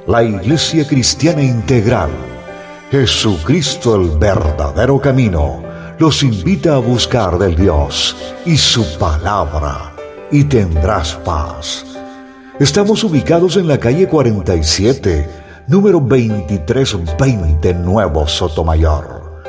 La Iglesia Cristiana Integral, Jesucristo el verdadero camino, los invita a buscar del Dios y su palabra, y tendrás paz. Estamos ubicados en la calle 47, número 2320, Nuevo Sotomayor.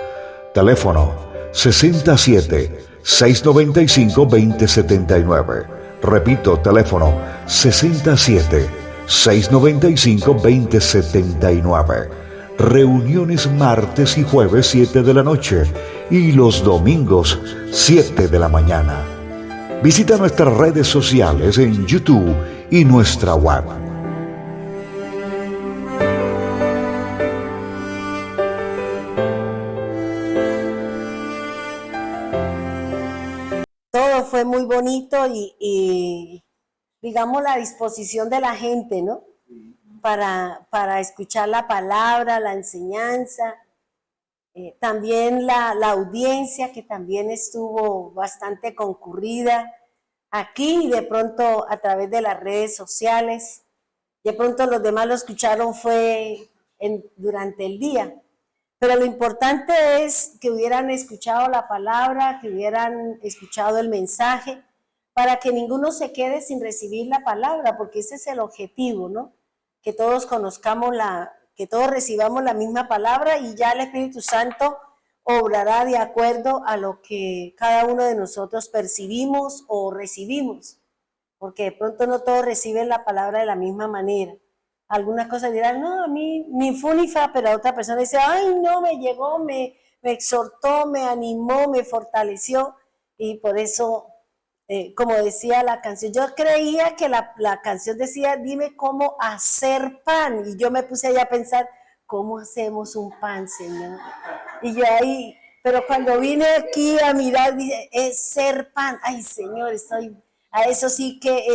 Teléfono 67-695-2079. Repito, teléfono 67-695-2079. Reuniones martes y jueves 7 de la noche y los domingos 7 de la mañana. Visita nuestras redes sociales en YouTube y nuestra web. Todo fue muy bonito y digamos la disposición de la gente, ¿no? Para escuchar la palabra, la enseñanza. También la audiencia, que también estuvo bastante concurrida aquí y de pronto a través de las redes sociales. De pronto los demás lo escucharon fue durante el día. Pero lo importante es que hubieran escuchado la palabra, que hubieran escuchado el mensaje, para que ninguno se quede sin recibir la palabra, porque ese es el objetivo, ¿no? Que todos conozcamos que todos recibamos la misma palabra y ya el Espíritu Santo obrará de acuerdo a lo que cada uno de nosotros percibimos o recibimos, porque de pronto no todos reciben la palabra de la misma manera. Algunas cosas dirán, no, a mí ni fu ni fa, pero a otra persona dice, ay, no, me llegó, me exhortó, me animó, me fortaleció, y por eso, como decía la canción, yo creía que la canción decía, dime cómo hacer pan, y yo me puse ahí a pensar, ¿cómo hacemos un pan, Señor? Y yo ahí, pero cuando vine aquí a mirar, dije, es ser pan, ay, Señor, a eso sí que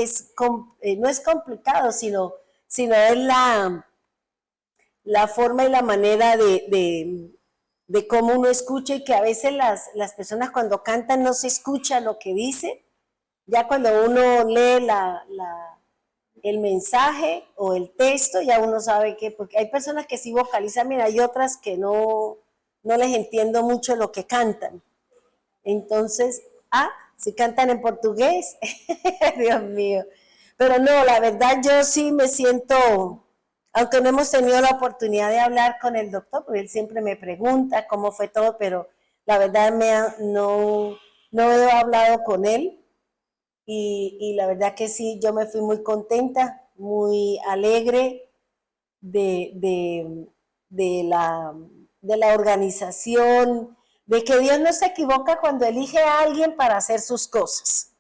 no es complicado, sino es la forma y la manera de cómo uno escucha, y que a veces las personas cuando cantan no se escucha lo que dice. Ya cuando uno lee el mensaje o el texto, ya uno sabe que, porque hay personas que sí vocalizan, mira, hay otras que no les entiendo mucho lo que cantan. Entonces, si cantan en portugués, Dios mío. Pero no, la verdad yo sí me siento, aunque no hemos tenido la oportunidad de hablar con el doctor, porque él siempre me pregunta cómo fue todo, pero la verdad no he hablado con él. Y la verdad que sí, yo me fui muy contenta, muy alegre de la organización, de que Dios no se equivoca cuando elige a alguien para hacer sus cosas.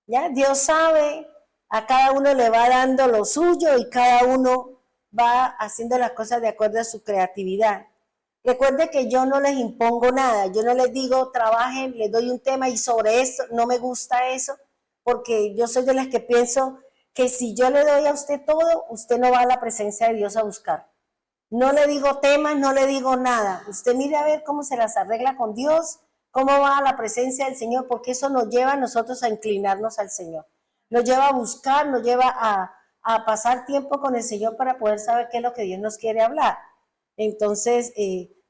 ¿Ya? Dios sabe, a cada uno le va dando lo suyo y cada uno va haciendo las cosas de acuerdo a su creatividad. Recuerde que yo no les impongo nada, yo no les digo trabajen, les doy un tema y sobre esto, no me gusta eso, porque yo soy de las que pienso que si yo le doy a usted todo, usted no va a la presencia de Dios a buscar. No le digo temas, no le digo nada. Usted mire a ver cómo se las arregla con Dios, cómo va a la presencia del Señor, porque eso nos lleva a nosotros a inclinarnos al Señor. Nos lleva a buscar, nos lleva a pasar tiempo con el Señor para poder saber qué es lo que Dios nos quiere hablar. Entonces,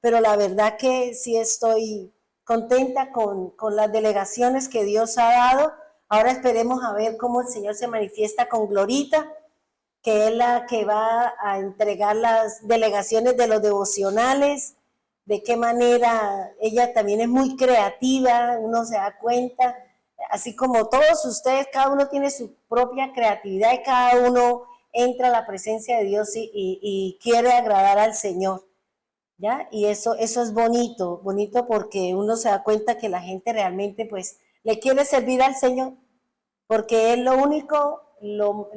pero la verdad que sí estoy contenta con las delegaciones que Dios ha dado. Ahora esperemos a ver cómo el Señor se manifiesta con Glorita, que es la que va a entregar las delegaciones de los devocionales, de qué manera ella también es muy creativa, uno se da cuenta, así como todos ustedes, cada uno tiene su propia creatividad y cada uno entra a la presencia de Dios y quiere agradar al Señor, ¿ya? Y eso es bonito porque uno se da cuenta que la gente realmente pues le quiere servir al Señor, porque es lo único, lo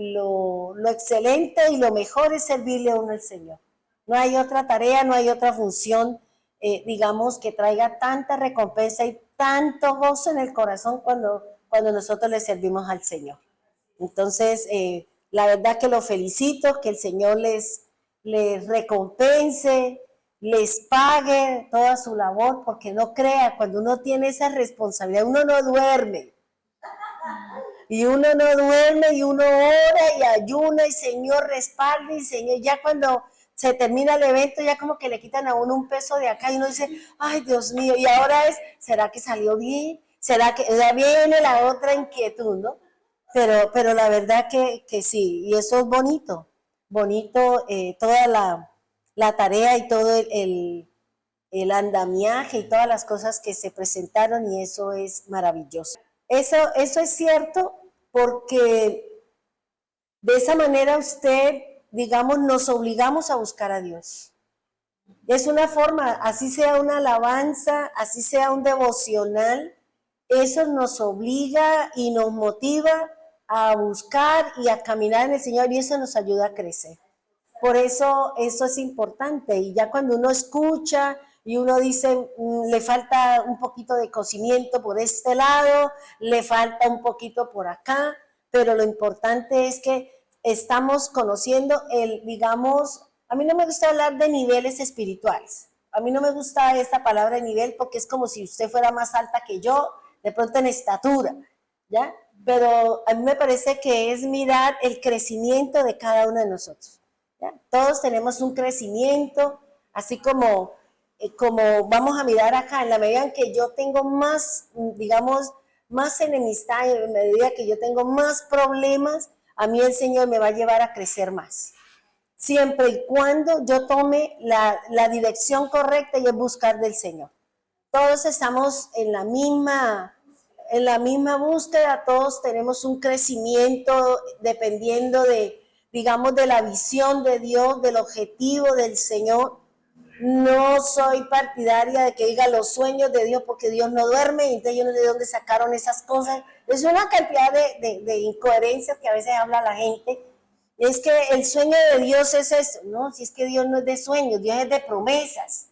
excelente y lo mejor es servirle a uno al Señor. No hay otra tarea, no hay otra función, digamos, que traiga tanta recompensa y tanto gozo en el corazón cuando nosotros le servimos al Señor. Entonces, la verdad que lo felicito, que el Señor les les recompense, les pague toda su labor, porque no crea, cuando uno tiene esa responsabilidad, uno no duerme. Y uno no duerme y uno ora y ayuna y Señor respalde y Señor, ya cuando se termina el evento ya como que le quitan a uno un peso de acá y uno dice, ay Dios mío, y ahora es, ¿será que salió bien? ¿Será que ya viene la otra inquietud, no? Pero la verdad que sí, y eso es bonito, toda la tarea y todo el andamiaje y todas las cosas que se presentaron y eso es maravilloso. Eso es cierto porque de esa manera usted, digamos, nos obligamos a buscar a Dios. Es una forma, así sea una alabanza, así sea un devocional, eso nos obliga y nos motiva a buscar y a caminar en el Señor y eso nos ayuda a crecer. Por eso es importante y ya cuando uno escucha y uno dice, le falta un poquito de cocimiento por este lado, le falta un poquito por acá, pero lo importante es que estamos conociendo digamos, a mí no me gusta hablar de niveles espirituales, a mí no me gusta esta palabra de nivel porque es como si usted fuera más alta que yo, de pronto en estatura, ¿ya? Pero a mí me parece que es mirar el crecimiento de cada uno de nosotros. ¿Ya? Todos tenemos un crecimiento, así como vamos a mirar acá, en la medida en que yo tengo más, digamos, más enemistad, en la medida que yo tengo más problemas, a mí el Señor me va a llevar a crecer más. Siempre y cuando yo tome la dirección correcta y es buscar del Señor. Todos estamos en la misma búsqueda, todos tenemos un crecimiento dependiendo digamos, de la visión de Dios, del objetivo del Señor. No soy partidaria de que diga los sueños de Dios porque Dios no duerme y entonces yo no sé de dónde sacaron esas cosas. Es una cantidad de incoherencias que a veces habla la gente. Es que el sueño de Dios es eso, ¿no? Si es que Dios no es de sueños, Dios es de promesas.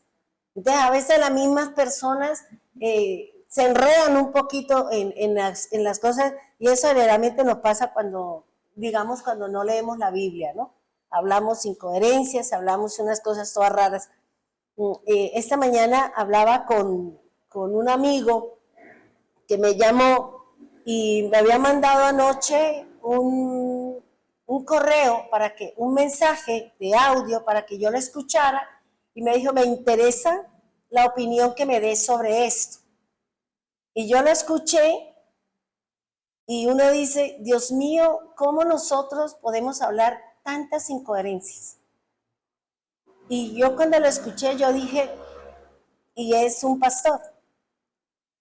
Entonces a veces las mismas personas se enredan un poquito en las cosas y eso realmente nos pasa cuando no leemos la Biblia, ¿no? Hablamos incoherencias, hablamos unas cosas todas raras. Esta mañana hablaba con un amigo que me llamó y me había mandado anoche un correo un mensaje de audio para que yo lo escuchara y me dijo, me interesa la opinión que me des sobre esto. Y yo lo escuché y uno dice, Dios mío, ¿cómo nosotros podemos hablar tantas incoherencias? Y yo cuando lo escuché, yo dije, y es un pastor.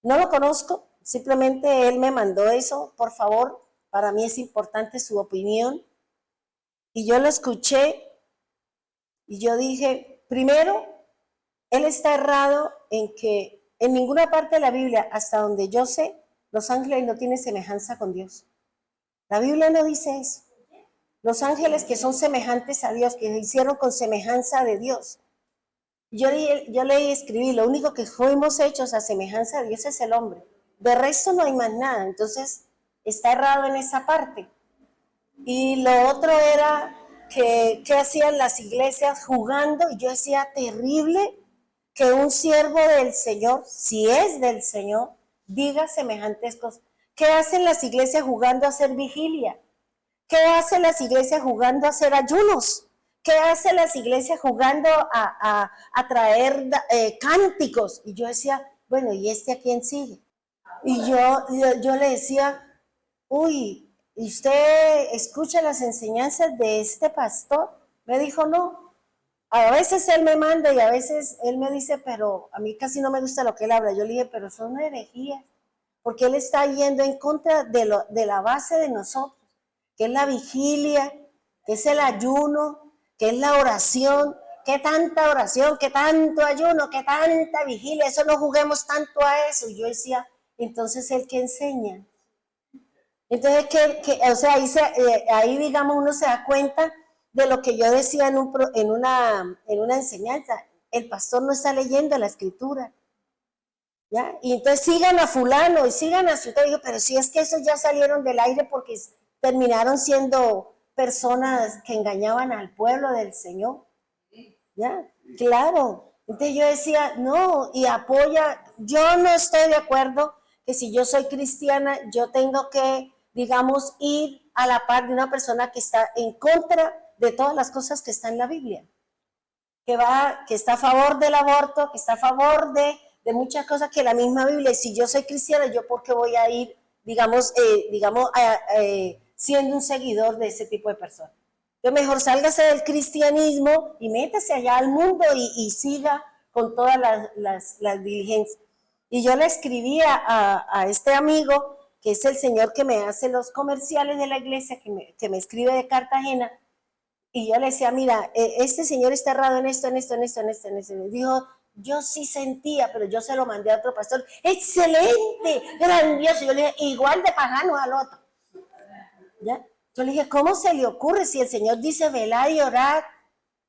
No lo conozco, simplemente él me mandó eso, por favor, para mí es importante su opinión. Y yo lo escuché y yo dije, primero, él está errado en que en ninguna parte de la Biblia, hasta donde yo sé, los ángeles no tienen semejanza con Dios. La Biblia no dice eso. Los ángeles que son semejantes a Dios, que se hicieron con semejanza de Dios. Yo leí y escribí, lo único que fuimos hechos a semejanza de Dios es el hombre. De resto no hay más nada. Entonces, está errado en esa parte. Y lo otro era que hacían las iglesias jugando, y yo decía, terrible que un siervo del Señor, si es del Señor, diga semejantes cosas. ¿Qué hacen las iglesias jugando a hacer vigilia? ¿Qué hacen las iglesias jugando a hacer ayunos? ¿Qué hacen las iglesias jugando a traer cánticos? Y yo decía, bueno, ¿y a quién sigue? Y yo le decía, uy, ¿y usted escucha las enseñanzas de este pastor? Me dijo, no. A veces él me manda y a veces él me dice, pero a mí casi no me gusta lo que él habla. Yo le dije, pero son herejías, porque él está yendo en contra de la base de nosotros, que es la vigilia, que es el ayuno, que es la oración. ¿Qué tanta oración, qué tanto ayuno, qué tanta vigilia? Eso no juguemos tanto a eso. Y yo decía, entonces, ¿el qué enseña? Entonces, o sea, ahí digamos uno se da cuenta de lo que yo decía en una enseñanza. El pastor no está leyendo la escritura, ¿ya? Y entonces sigan a fulano y sigan a su... Digo, pero si es que esos ya salieron del aire porque terminaron siendo personas que engañaban al pueblo del Señor. ¿Ya? Claro. Entonces yo decía, no, y apoya, yo no estoy de acuerdo que si yo soy cristiana, yo tengo que, digamos, ir a la par de una persona que está en contra de todas las cosas que están en la Biblia, que está a favor del aborto, que está a favor de muchas cosas que la misma Biblia, y si yo soy cristiana, yo por qué voy a ir, siendo un seguidor de ese tipo de personas. Entonces mejor sálgase del cristianismo y métase allá al mundo y siga con todas las diligencias. Y yo le escribí a este amigo, que es el señor que me hace los comerciales de la iglesia, que me escribe de Cartagena, y yo le decía, mira, este señor está errado en esto, en esto, en esto, en esto, en esto. Y dijo, yo sí sentía, pero yo se lo mandé a otro pastor. ¡Excelente! ¡Grandioso! Yo le dije, igual de pagano al otro. ¿Ya? Yo le dije, ¿cómo se le ocurre si el Señor dice velar y orar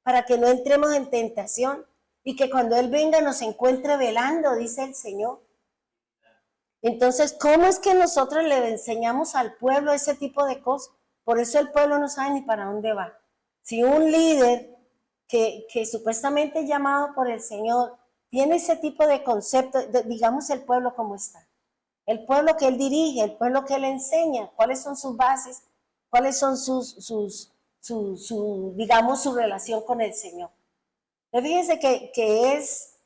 para que no entremos en tentación y que cuando Él venga nos encuentre velando, dice el Señor? Entonces, ¿cómo es que nosotros le enseñamos al pueblo ese tipo de cosas? Por eso el pueblo no sabe ni para dónde va. Si un líder que supuestamente es llamado por el Señor tiene ese tipo de concepto, digamos el pueblo cómo está. El pueblo que él dirige, el pueblo que él enseña, cuáles son sus bases, cuáles son digamos, su relación con el Señor. Fíjense que es,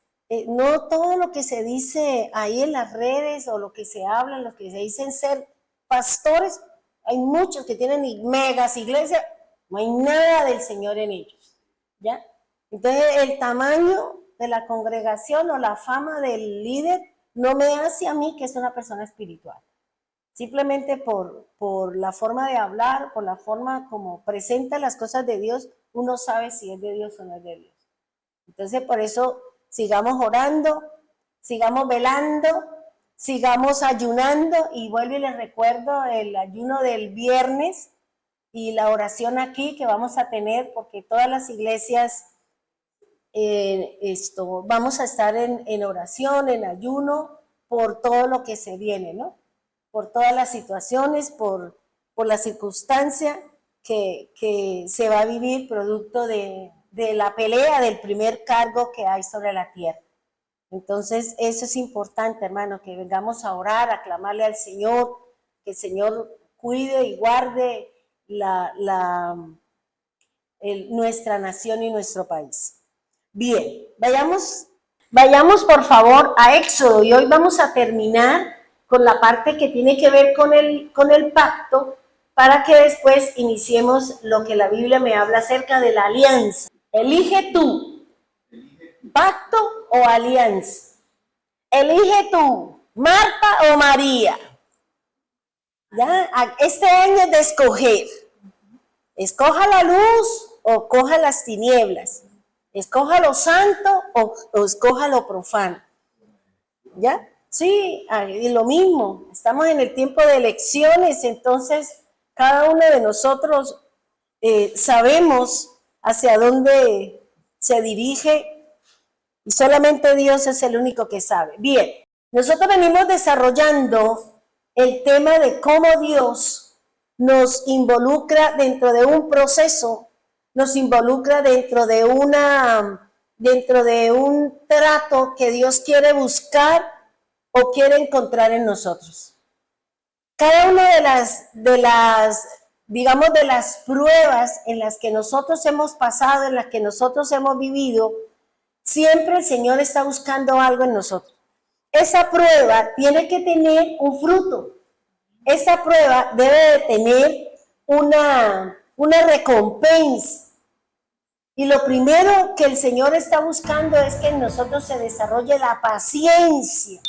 no todo lo que se dice ahí en las redes o lo que se habla, lo que se dicen ser pastores, hay muchos que tienen megas iglesias, no hay nada del Señor en ellos, ¿ya? Entonces el tamaño de la congregación o la fama del líder no me hace a mí que es una persona espiritual. Simplemente por la forma de hablar, por la forma como presenta las cosas de Dios, uno sabe si es de Dios o no es de Dios. Entonces, por eso, sigamos orando, sigamos velando, sigamos ayunando, y vuelvo y les recuerdo el ayuno del viernes y la oración aquí que vamos a tener, porque todas las iglesias vamos a estar en oración, en ayuno, por todo lo que se viene, ¿no? Por todas las situaciones, por la circunstancia que se va a vivir producto de la pelea del primer cargo que hay sobre la tierra. Entonces, eso es importante, hermano, que vengamos a orar, a clamarle al Señor, que el Señor cuide y guarde nuestra nación y nuestro país. Bien, vayamos por favor a Éxodo, y hoy vamos a terminar con la parte que tiene que ver con el pacto, para que después iniciemos lo que la Biblia me habla acerca de la alianza. Elige tú, pacto o alianza. Elige tú, Marta o María. ¿Ya? Este año es de escoger. Escoja la luz o coja las tinieblas. Escoja lo santo o escoja lo profano. ¿Ya? Sí, y lo mismo. Estamos en el tiempo de elecciones, entonces cada uno de nosotros sabemos hacia dónde se dirige, y solamente Dios es el único que sabe. Bien, nosotros venimos desarrollando el tema de cómo Dios nos involucra dentro de un proceso, nos involucra dentro de un trato que Dios quiere buscar o quiere encontrar en nosotros. Cada una de las pruebas en las que nosotros hemos pasado, en las que nosotros hemos vivido, siempre el Señor está buscando algo en nosotros. Esa prueba tiene que tener un fruto. Esa prueba debe de tener una recompensa. Y lo primero que el Señor está buscando es que en nosotros se desarrolle la paciencia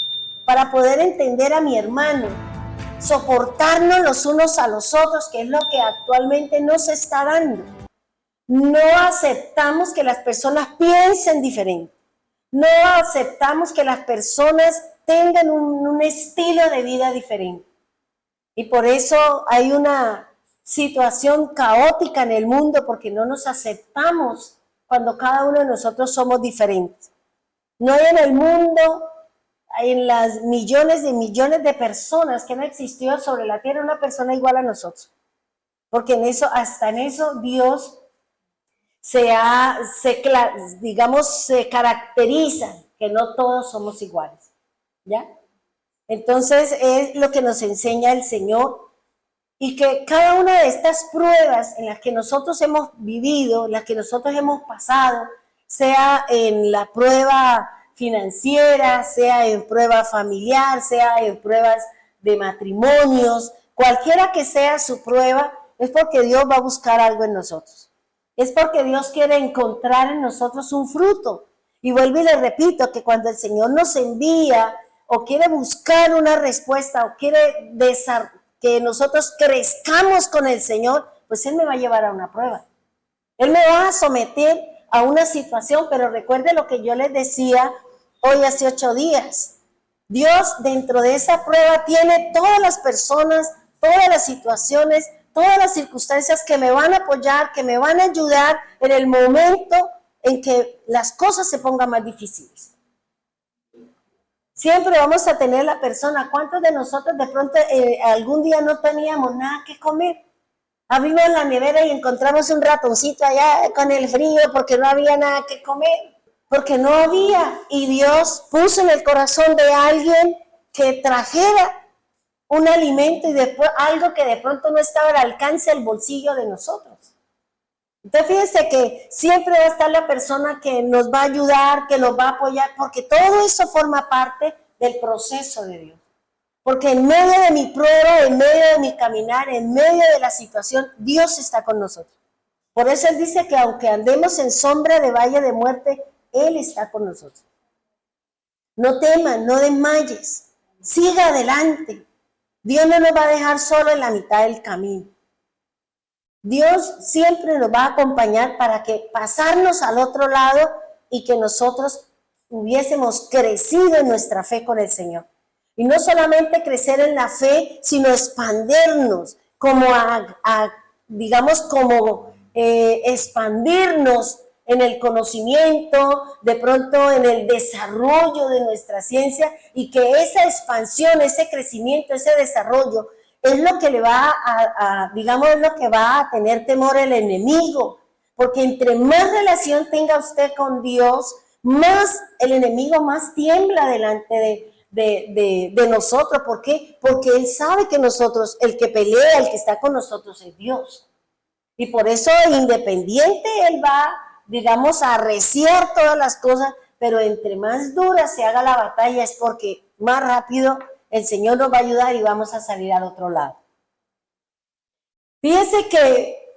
para poder entender a mi hermano, soportarnos los unos a los otros, que es lo que actualmente no se está dando. No aceptamos que las personas piensen diferente. No aceptamos que las personas tengan un estilo de vida diferente. Y por eso hay una situación caótica en el mundo, porque no nos aceptamos cuando cada uno de nosotros somos diferentes. No hay en el mundo, en las millones de personas que han existido sobre la tierra, una persona igual a nosotros. Porque hasta en eso Dios digamos, se caracterizan, que no todos somos iguales, ¿ya? Entonces es lo que nos enseña el Señor, y que cada una de estas pruebas en las que nosotros hemos vivido, las que nosotros hemos pasado, sea en la prueba financiera, sea en prueba familiar, sea en pruebas de matrimonios, cualquiera que sea su prueba, es porque Dios va a buscar algo en nosotros. Es porque Dios quiere encontrar en nosotros un fruto. Y vuelvo y le repito que cuando el Señor nos envía o quiere buscar una respuesta o quiere que nosotros crezcamos con el Señor, pues Él me va a llevar a una prueba. Él me va a someter a una situación, pero recuerde lo que yo les decía hoy hace 8 días. Dios dentro de esa prueba tiene todas las personas, todas las situaciones, todas las circunstancias que me van a apoyar, que me van a ayudar en el momento en que las cosas se pongan más difíciles. Siempre vamos a tener la persona. ¿Cuántos de nosotros de pronto algún día no teníamos nada que comer? Abrimos la nevera y encontramos un ratoncito allá con el frío porque no había nada que comer, porque no había. Y Dios puso en el corazón de alguien que trajera un alimento y después algo que de pronto no estaba al alcance del bolsillo de nosotros. Entonces fíjense que siempre va a estar la persona que nos va a ayudar, que nos va a apoyar, porque todo eso forma parte del proceso de Dios. Porque en medio de mi prueba, en medio de mi caminar, en medio de la situación, Dios está con nosotros. Por eso Él dice que aunque andemos en sombra de valle de muerte, Él está con nosotros. No temas, no desmayes, siga adelante. Dios no nos va a dejar solo en la mitad del camino. Dios siempre nos va a acompañar para que pasarnos al otro lado y que nosotros hubiésemos crecido en nuestra fe con el Señor. Y no solamente crecer en la fe, sino expandirnos, como expandirnos en el conocimiento, de pronto en el desarrollo de nuestra ciencia, y que esa expansión, ese crecimiento, ese desarrollo, es lo que le va es lo que va a tener temor el enemigo. Porque entre más relación tenga usted con Dios, más el enemigo más tiembla delante de nosotros. ¿Por qué? Porque Él sabe que nosotros, el que pelea, el que está con nosotros es Dios. Y por eso, independiente, Él va, a arreciar todas las cosas, pero entre más dura se haga la batalla es porque más rápido el Señor nos va a ayudar y vamos a salir al otro lado. Fíjense que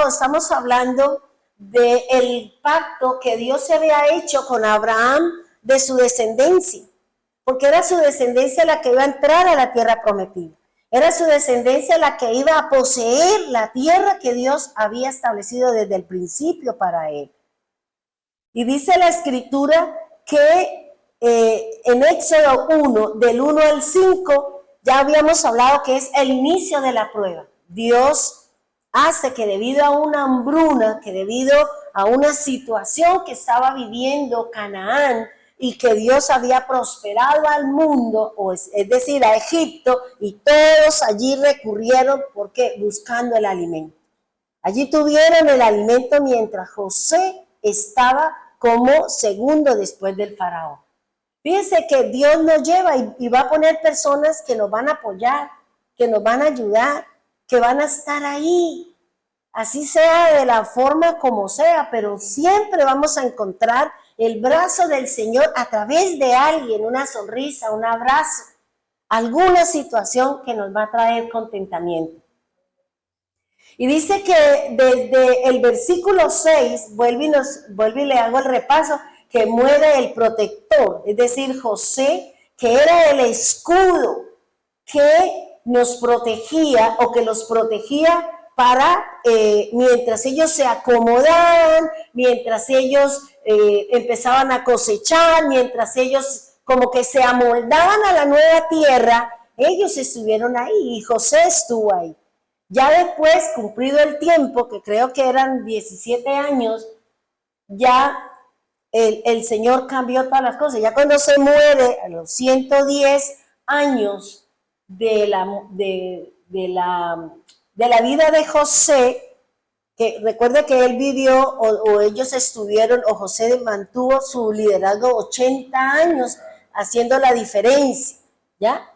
estamos hablando del pacto que Dios se había hecho con Abraham de su descendencia, porque era su descendencia la que iba a entrar a la tierra prometida. Era su descendencia la que iba a poseer la tierra que Dios había establecido desde el principio para él. Y dice la Escritura que en Éxodo 1, del 1 al 5, ya habíamos hablado que es el inicio de la prueba. Dios hace que debido a una hambruna, que debido a una situación que estaba viviendo Canaán y que Dios había prosperado al mundo, es decir, a Egipto, y todos allí recurrieron, ¿por qué? Buscando el alimento. Allí tuvieron el alimento mientras José estaba como segundo después del faraón. Fíjense que Dios nos lleva y va a poner personas que nos van a apoyar, que nos van a ayudar, que van a estar ahí. Así sea de la forma como sea, pero siempre vamos a encontrar el brazo del Señor a través de alguien, una sonrisa, un abrazo, alguna situación que nos va a traer contentamiento. Y dice que desde el versículo 6, vuelvo y le hago el repaso, que muere el protector, es decir, José, que era el escudo que nos protegía o que los protegía para, mientras ellos se acomodaban, mientras ellos empezaban a cosechar, mientras ellos como que se amoldaban a la nueva tierra, ellos estuvieron ahí y José estuvo ahí. Ya después, cumplido el tiempo, que creo que eran 17 años, ya el Señor cambió todas las cosas. Ya cuando se muere a los 110 años de la vida de José, que recuerde que él vivió o ellos estuvieron, o José mantuvo su liderazgo 80 años haciendo la diferencia, ¿ya?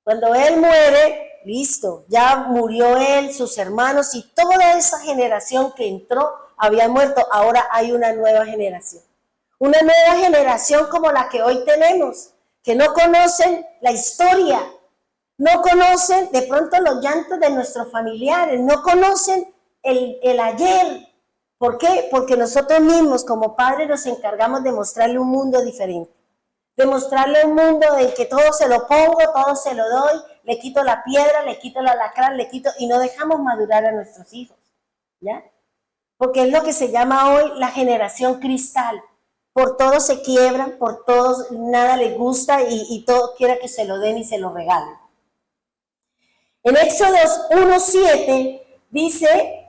Cuando él muere, listo, ya murió él, sus hermanos y toda esa generación que entró había muerto. Ahora hay una nueva generación. Una nueva generación como la que hoy tenemos, que no conocen la historia, no conocen de pronto los llantos de nuestros familiares, no conocen el ayer. ¿Por qué? Porque nosotros mismos como padres nos encargamos de mostrarle un mundo diferente. De mostrarle un mundo en que todo se lo pongo, todo se lo doy, le quito la piedra, le quito el alacrán, le quito, y no dejamos madurar a nuestros hijos, ¿ya? Porque es lo que se llama hoy la generación cristal. Por todo se quiebran, por todo nada les gusta y todo quiere que se lo den y se lo regalen. En Éxodos 1:7 dice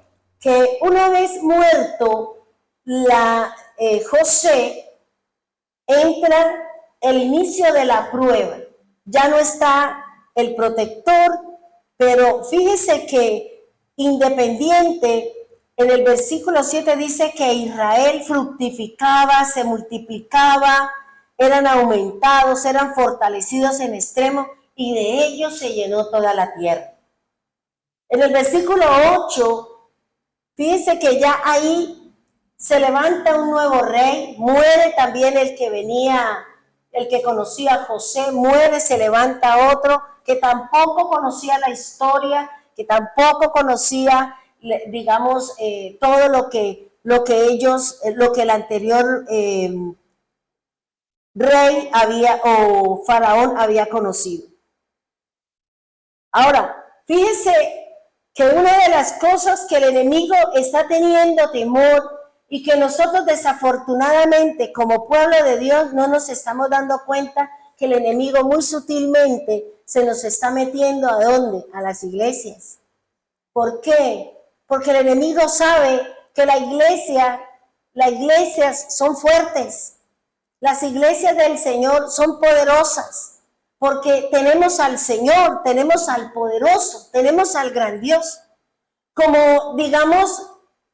que una vez muerto José, entra el inicio de la prueba. Ya no está el protector, pero fíjese que independiente, en el versículo 7 dice que Israel fructificaba, se multiplicaba, eran aumentados, eran fortalecidos en extremo, y de ellos se llenó toda la tierra. En el versículo 8, fíjense que ya ahí se levanta un nuevo rey, muere también el que conocía a José, muere, se levanta otro que tampoco conocía la historia, que tampoco conocía, digamos, todo lo que el anterior rey faraón había conocido. Ahora, fíjense que una de las cosas que el enemigo está teniendo temor y que nosotros desafortunadamente como pueblo de Dios no nos estamos dando cuenta que el enemigo muy sutilmente se nos está metiendo ¿a dónde? A las iglesias. ¿Por qué? Porque el enemigo sabe que las iglesias son fuertes, las iglesias del Señor son poderosas. Porque tenemos al Señor, tenemos al poderoso, tenemos al gran Dios. Como, digamos,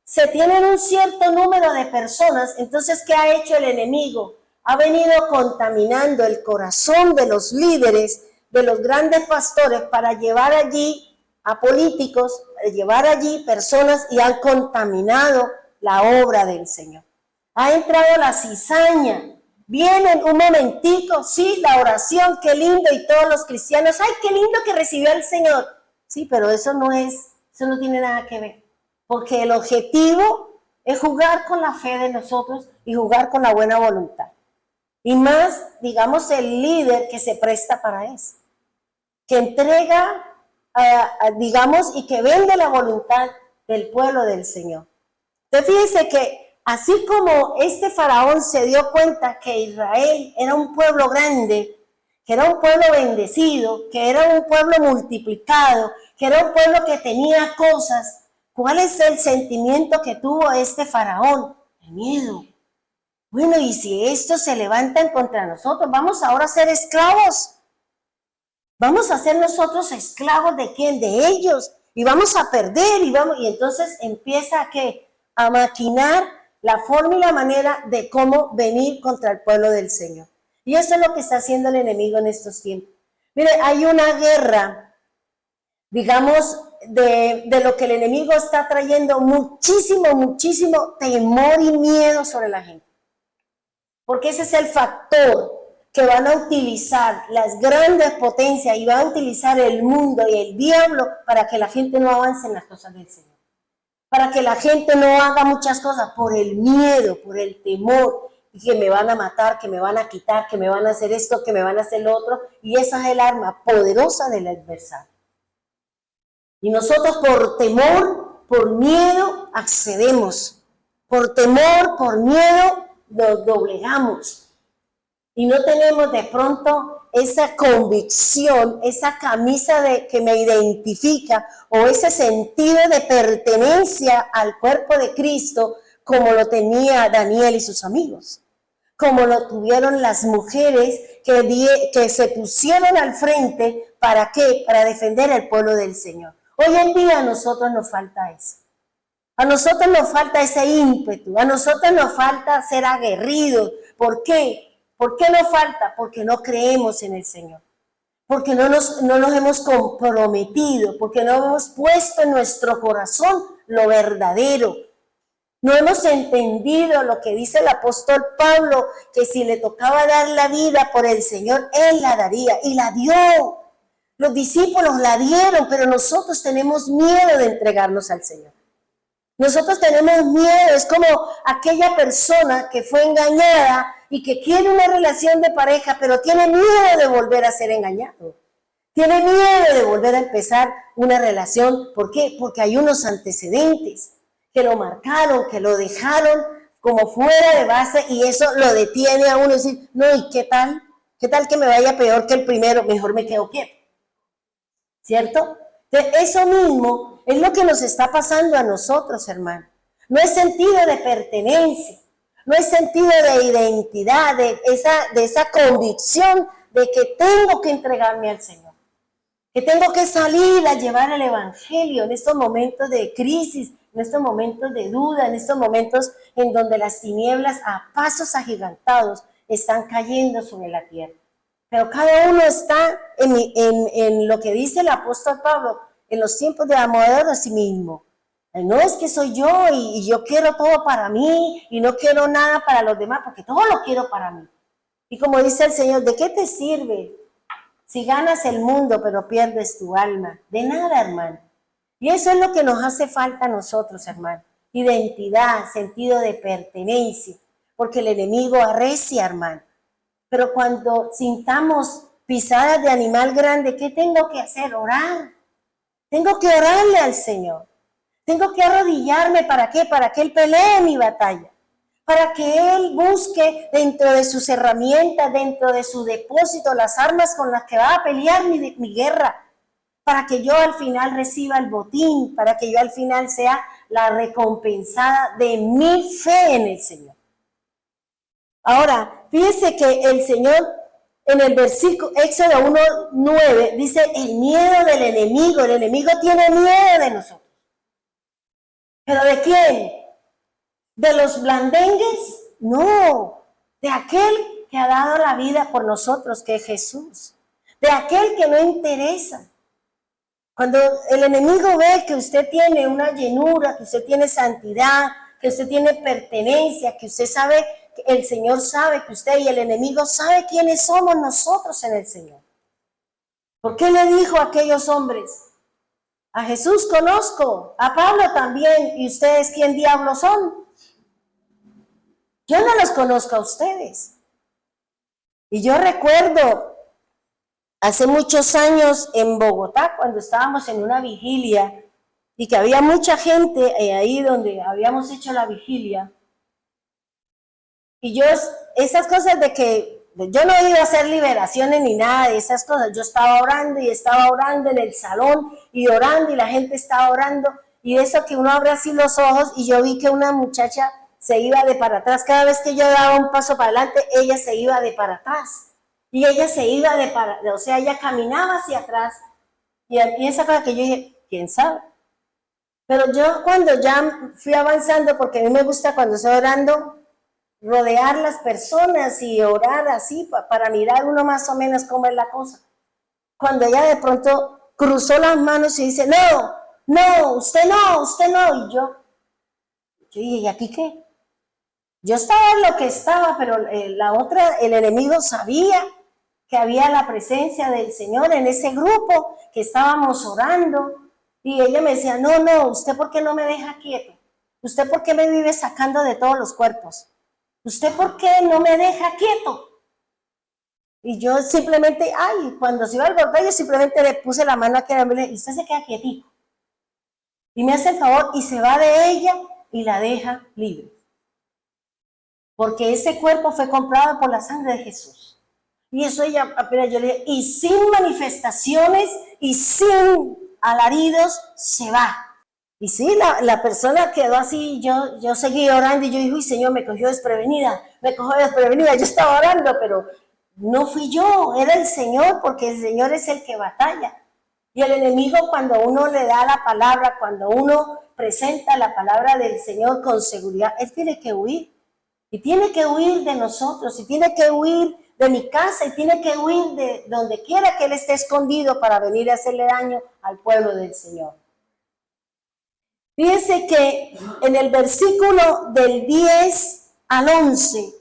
se tienen un cierto número de personas, entonces, ¿qué ha hecho el enemigo? Ha venido contaminando el corazón de los líderes, de los grandes pastores, para llevar allí a políticos, para llevar allí personas y han contaminado la obra del Señor. Ha entrado la cizaña. Vienen un momentico, sí, la oración, qué lindo, y todos los cristianos, ay, qué lindo que recibió el Señor. Sí, pero eso no tiene nada que ver, porque el objetivo es jugar con la fe de nosotros y jugar con la buena voluntad. Y más, digamos, el líder que se presta para eso, que entrega, digamos, y que vende la voluntad del pueblo del Señor. Entonces, fíjense que así como este faraón se dio cuenta que Israel era un pueblo grande, que era un pueblo bendecido, que era un pueblo multiplicado, que era un pueblo que tenía cosas, ¿cuál es el sentimiento que tuvo este faraón? El miedo. Bueno, y si estos se levantan contra nosotros, vamos ahora a ser esclavos. Vamos a ser nosotros esclavos ¿de quién? De ellos. Y vamos a perder, y entonces empieza a maquinar la forma y la manera de cómo venir contra el pueblo del Señor. Y eso es lo que está haciendo el enemigo en estos tiempos. Mire, hay una guerra, digamos, de lo que el enemigo está trayendo muchísimo temor y miedo sobre la gente. Porque ese es el factor que van a utilizar las grandes potencias y van a utilizar el mundo y el diablo para que la gente no avance en las cosas del Señor. Para que la gente no haga muchas cosas por el miedo, por el temor, y que me van a matar, que me van a quitar, que me van a hacer esto, que me van a hacer lo otro, y esa es el arma poderosa del adversario. Y nosotros por temor, por miedo, accedemos. Por temor, por miedo, nos doblegamos. Y no tenemos de pronto esa convicción, esa camisa que me identifica o ese sentido de pertenencia al cuerpo de Cristo como lo tenía Daniel y sus amigos, como lo tuvieron las mujeres que se pusieron al frente. ¿Para qué? Para defender el pueblo del Señor. Hoy en día a nosotros nos falta eso. A nosotros nos falta ese ímpetu, a nosotros nos falta ser aguerridos. ¿Por qué? ¿Por qué nos falta? Porque no creemos en el Señor. Porque no nos hemos comprometido, porque no hemos puesto en nuestro corazón lo verdadero. No hemos entendido lo que dice el apóstol Pablo, que si le tocaba dar la vida por el Señor, Él la daría, y la dio. Los discípulos la dieron, pero nosotros tenemos miedo de entregarnos al Señor. Nosotros tenemos miedo, es como aquella persona que fue engañada y que quiere una relación de pareja, pero tiene miedo de volver a ser engañado. Tiene miedo de volver a empezar una relación. ¿Por qué? Porque hay unos antecedentes que lo marcaron, que lo dejaron como fuera de base y eso lo detiene a uno y decir, no, ¿y qué tal? ¿Qué tal que me vaya peor que el primero? Mejor me quedo quieto. ¿Cierto? Entonces, eso mismo es lo que nos está pasando a nosotros, hermano. No es sentido de pertenencia, no es sentido de identidad, de esa convicción de que tengo que entregarme al Señor, que tengo que salir a llevar el evangelio en estos momentos de crisis, en estos momentos de duda, en estos momentos en donde las tinieblas a pasos agigantados están cayendo sobre la tierra. Pero cada uno está en lo que dice el apóstol Pablo, en los tiempos de amor a sí mismo. No es que soy yo y yo quiero todo para mí y no quiero nada para los demás, porque todo lo quiero para mí. Y como dice el Señor, ¿de qué te sirve si ganas el mundo pero pierdes tu alma? De nada, hermano. Y eso es lo que nos hace falta a nosotros, hermano. Identidad, sentido de pertenencia, porque el enemigo arrecia, hermano. Pero cuando sintamos pisadas de animal grande, ¿qué tengo que hacer? Orar. Tengo que orarle al Señor. Tengo que arrodillarme. ¿Para qué? Para que Él pelee mi batalla. Para que Él busque dentro de sus herramientas, dentro de su depósito, las armas con las que va a pelear mi guerra. Para que yo al final reciba el botín. Para que yo al final sea la recompensada de mi fe en el Señor. Ahora, fíjense que el Señor en el versículo Éxodo 1:9 dice el miedo del enemigo. El enemigo tiene miedo de nosotros. ¿Pero de quién? ¿De los blandengues? No, de aquel que ha dado la vida por nosotros, que es Jesús. De aquel que no interesa. Cuando el enemigo ve que usted tiene una llenura, que usted tiene santidad, que usted tiene pertenencia, que usted sabe, el Señor sabe que usted y el enemigo sabe quiénes somos nosotros en el Señor. ¿Por qué le dijo a aquellos hombres? A Jesús conozco, a Pablo también, ¿y ustedes quién diablos son? Yo no los conozco a ustedes. Y yo recuerdo hace muchos años en Bogotá, cuando estábamos en una vigilia y que había mucha gente ahí donde habíamos hecho la vigilia. Y yo, esas cosas de que yo no iba a hacer liberaciones ni nada de esas cosas. Yo estaba orando y estaba orando en el salón y orando y la gente estaba orando. Y eso que uno abre así los ojos y yo vi que una muchacha se iba de para atrás. Cada vez que yo daba un paso para adelante, ella se iba de para atrás. Y ella se iba o sea, ella caminaba hacia atrás. Y esa cosa que yo dije, ¿quién sabe? Pero yo cuando ya fui avanzando, porque a mí me gusta cuando estoy orando, rodear las personas y orar así para mirar uno más o menos cómo es la cosa. Cuando ella de pronto cruzó las manos y dice, no, usted no. Y yo dije, ¿y aquí qué? Yo estaba en lo que estaba, pero el enemigo sabía que había la presencia del Señor en ese grupo, que estábamos orando. Y ella me decía, no, ¿usted por qué no me deja quieto? ¿Usted por qué me vive sacando de todos los cuerpos? ¿Usted por qué no me deja quieto? Y yo simplemente, cuando se iba al bordón, yo simplemente le puse la mano aquí a la mujer y usted se queda quietito. Y me hace el favor y se va de ella y la deja libre. Porque ese cuerpo fue comprado por la sangre de Jesús. Y eso ella, apenas yo le dije, y sin manifestaciones y sin alaridos se va. Y sí, la persona quedó así, yo seguí orando y yo dije, uy, Señor, me cogió desprevenida, yo estaba orando, pero no fui yo, era el Señor, porque el Señor es el que batalla. Y el enemigo, cuando uno le da la palabra, cuando uno presenta la palabra del Señor con seguridad, él tiene que huir. Y tiene que huir de nosotros, y tiene que huir de mi casa, y tiene que huir de donde quiera que él esté escondido para venir a hacerle daño al pueblo del Señor. Fíjense que en el versículo del 10 al 11,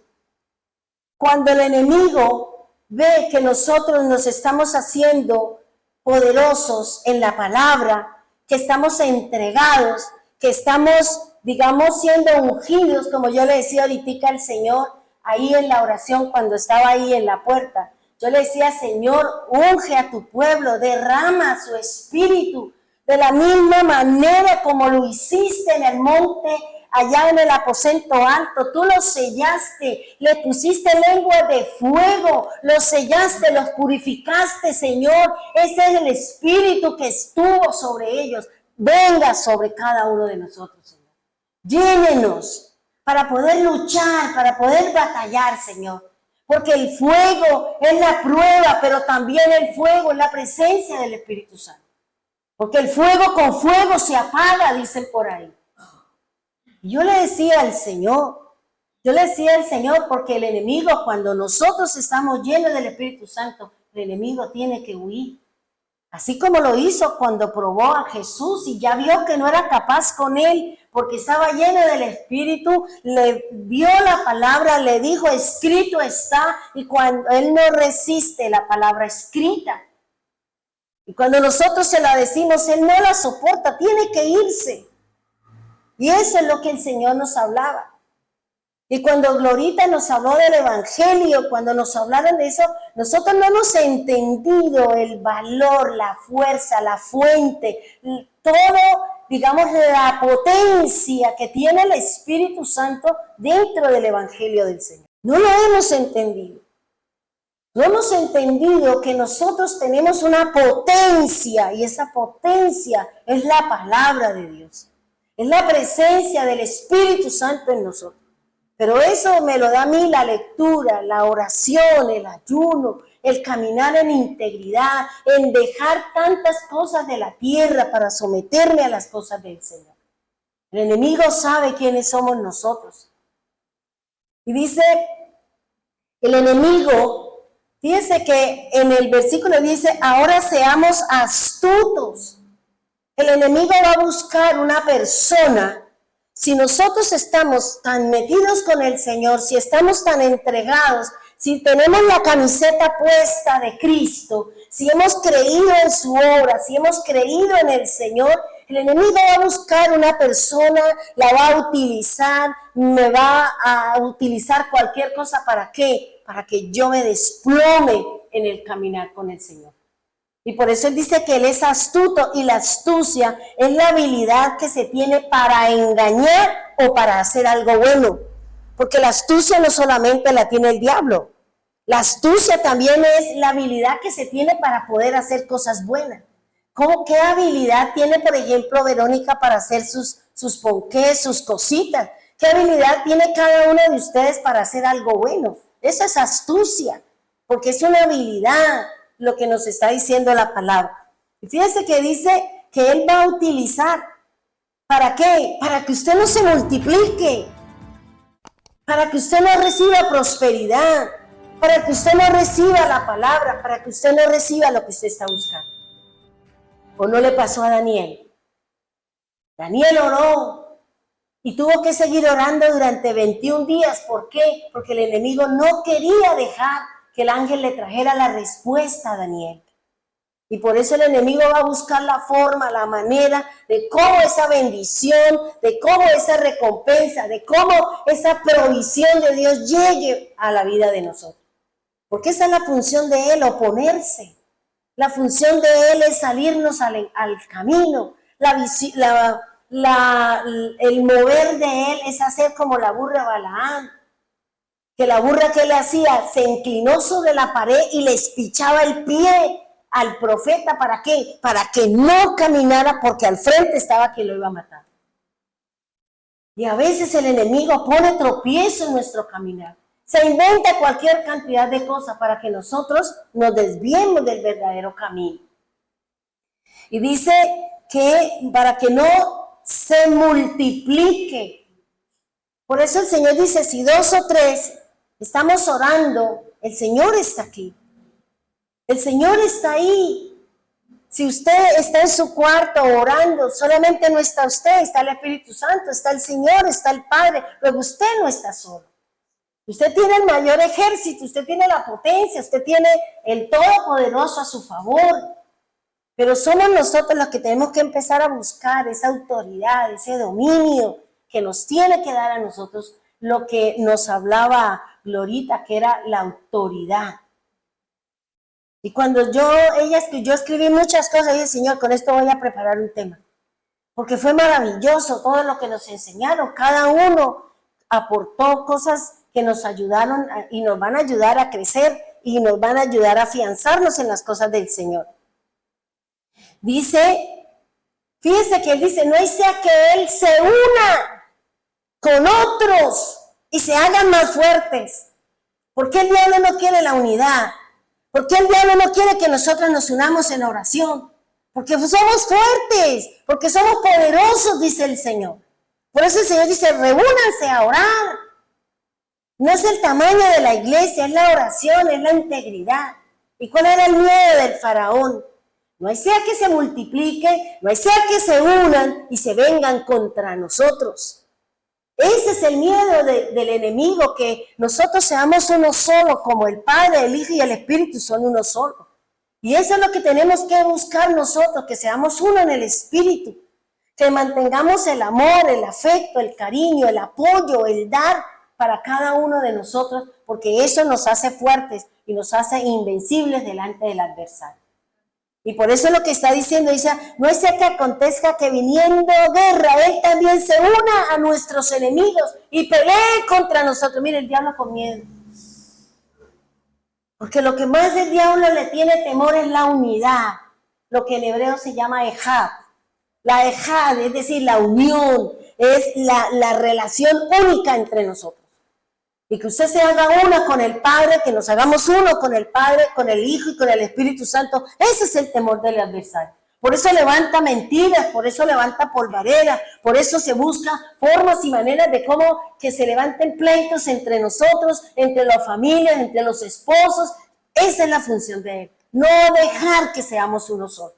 cuando el enemigo ve que nosotros nos estamos haciendo poderosos en la palabra, que estamos entregados, que estamos, digamos, siendo ungidos, como yo le decía ahorita al Señor, ahí en la oración cuando estaba ahí en la puerta. Yo le decía, Señor, unge a tu pueblo, derrama su espíritu, de la misma manera como lo hiciste en el monte, allá en el aposento alto. Tú los sellaste, le pusiste lengua de fuego, los sellaste, los purificaste, Señor. Ese es el espíritu que estuvo sobre ellos. Venga sobre cada uno de nosotros, Señor. Llénenos para poder luchar, para poder batallar, Señor. Porque el fuego es la prueba, pero también el fuego es la presencia del Espíritu Santo. Porque el fuego con fuego se apaga, dicen por ahí. Y yo le decía al Señor, porque el enemigo, cuando nosotros estamos llenos del Espíritu Santo, el enemigo tiene que huir. Así como lo hizo cuando probó a Jesús y ya vio que no era capaz con él, porque estaba lleno del Espíritu, le dio la palabra, le dijo, escrito está, y cuando él no resiste la palabra escrita, y cuando nosotros se la decimos, él no la soporta, tiene que irse. Y eso es lo que el Señor nos hablaba. Y cuando Glorita nos habló del Evangelio, cuando nos hablaron de eso, nosotros no hemos entendido el valor, la fuerza, la fuente, todo, digamos, la potencia que tiene el Espíritu Santo dentro del Evangelio del Señor. No lo hemos entendido. No hemos entendido que nosotros tenemos una potencia, y esa potencia es la palabra de Dios. Es la presencia del Espíritu Santo en nosotros. Pero eso me lo da a mí la lectura, la oración, el ayuno, el caminar en integridad, en dejar tantas cosas de la tierra para someterme a las cosas del Señor. El enemigo sabe quiénes somos nosotros. Y dice el enemigo, fíjense que en el versículo dice, ahora seamos astutos. El enemigo va a buscar una persona. Si nosotros estamos tan metidos con el Señor, si estamos tan entregados, si tenemos la camiseta puesta de Cristo, si hemos creído en su obra, si hemos creído en el Señor, el enemigo va a buscar una persona, la va a utilizar, me va a utilizar cualquier cosa. ¿Para qué? Para que yo me desplome en el caminar con el Señor. Y por eso él dice que él es astuto, y la astucia es la habilidad que se tiene para engañar o para hacer algo bueno. Porque la astucia no solamente la tiene el diablo. La astucia también es la habilidad que se tiene para poder hacer cosas buenas. ¿Qué habilidad tiene, por ejemplo, Verónica para hacer sus ponqués, sus cositas? ¿Qué habilidad tiene cada uno de ustedes para hacer algo bueno? Eso es astucia, porque es una habilidad lo que nos está diciendo la palabra. Y fíjense que dice que él va a utilizar, ¿para qué? Para que usted no se multiplique, para que usted no reciba prosperidad, para que usted no reciba la palabra, para que usted no reciba lo que usted está buscando. ¿O no le pasó a Daniel? Daniel oró y tuvo que seguir orando durante 21 días. ¿Por qué? Porque el enemigo no quería dejar que el ángel le trajera la respuesta a Daniel. Y por eso el enemigo va a buscar la forma, la manera de cómo esa bendición, de cómo esa recompensa, de cómo esa provisión de Dios llegue a la vida de nosotros. Porque esa es la función de él, oponerse. La función de él es salirnos al camino. El mover de él es hacer como la burra Balaam. Que la burra que le hacía se inclinó sobre la pared y le espichaba el pie al profeta. ¿Para qué? Para que no caminara, porque al frente estaba quien lo iba a matar. Y a veces el enemigo pone tropiezo en nuestro caminar. Se inventa cualquier cantidad de cosas para que nosotros nos desviemos del verdadero camino. Y dice que para que no se multiplique. Por eso el Señor dice, si 2 o 3 estamos orando, el Señor está aquí. El Señor está ahí. Si usted está en su cuarto orando, solamente no está usted, está el Espíritu Santo, está el Señor, está el Padre, pero usted no está solo. Usted tiene el mayor ejército, usted tiene la potencia, usted tiene el Todopoderoso a su favor. Pero somos nosotros los que tenemos que empezar a buscar esa autoridad, ese dominio que nos tiene que dar a nosotros lo que nos hablaba Glorita, que era la autoridad. Y cuando yo escribí muchas cosas, dije, Señor, con esto voy a preparar un tema. Porque fue maravilloso todo lo que nos enseñaron. Cada uno aportó cosas que nos ayudaron y nos van a ayudar a crecer y nos van a ayudar a afianzarnos en las cosas del Señor. Dice, fíjense que él dice, no sea que él se una con otros y se hagan más fuertes. ¿Por qué el diablo no quiere la unidad? ¿Por qué el diablo no quiere que nosotros nos unamos en oración? Porque somos fuertes, porque somos poderosos, dice el Señor. Por eso el Señor dice, reúnanse a orar. No es el tamaño de la iglesia, es la oración, es la integridad. ¿Y cuál era el miedo del faraón? No sea que se multiplique, no sea que se unan y se vengan contra nosotros. Ese es el miedo del enemigo, que nosotros seamos uno solo, como el Padre, el Hijo y el Espíritu son uno solo. Y eso es lo que tenemos que buscar nosotros, que seamos uno en el Espíritu, que mantengamos el amor, el afecto, el cariño, el apoyo, el dar para cada uno de nosotros, porque eso nos hace fuertes y nos hace invencibles delante del adversario. Y por eso lo que está diciendo, dice, no sea que acontezca que viniendo guerra, él también se una a nuestros enemigos y pelee contra nosotros. Mire, el diablo con miedo. Porque lo que más el diablo le tiene temor es la unidad, lo que en hebreo se llama ejad. La ejad, es decir, la unión, es la relación única entre nosotros. Y que usted se haga una con el Padre, que nos hagamos uno con el Padre, con el Hijo y con el Espíritu Santo. Ese es el temor del adversario. Por eso levanta mentiras, por eso levanta polvareda, por eso se busca formas y maneras de cómo que se levanten pleitos entre nosotros, entre las familias, entre los esposos. Esa es la función de él. No dejar que seamos uno solo.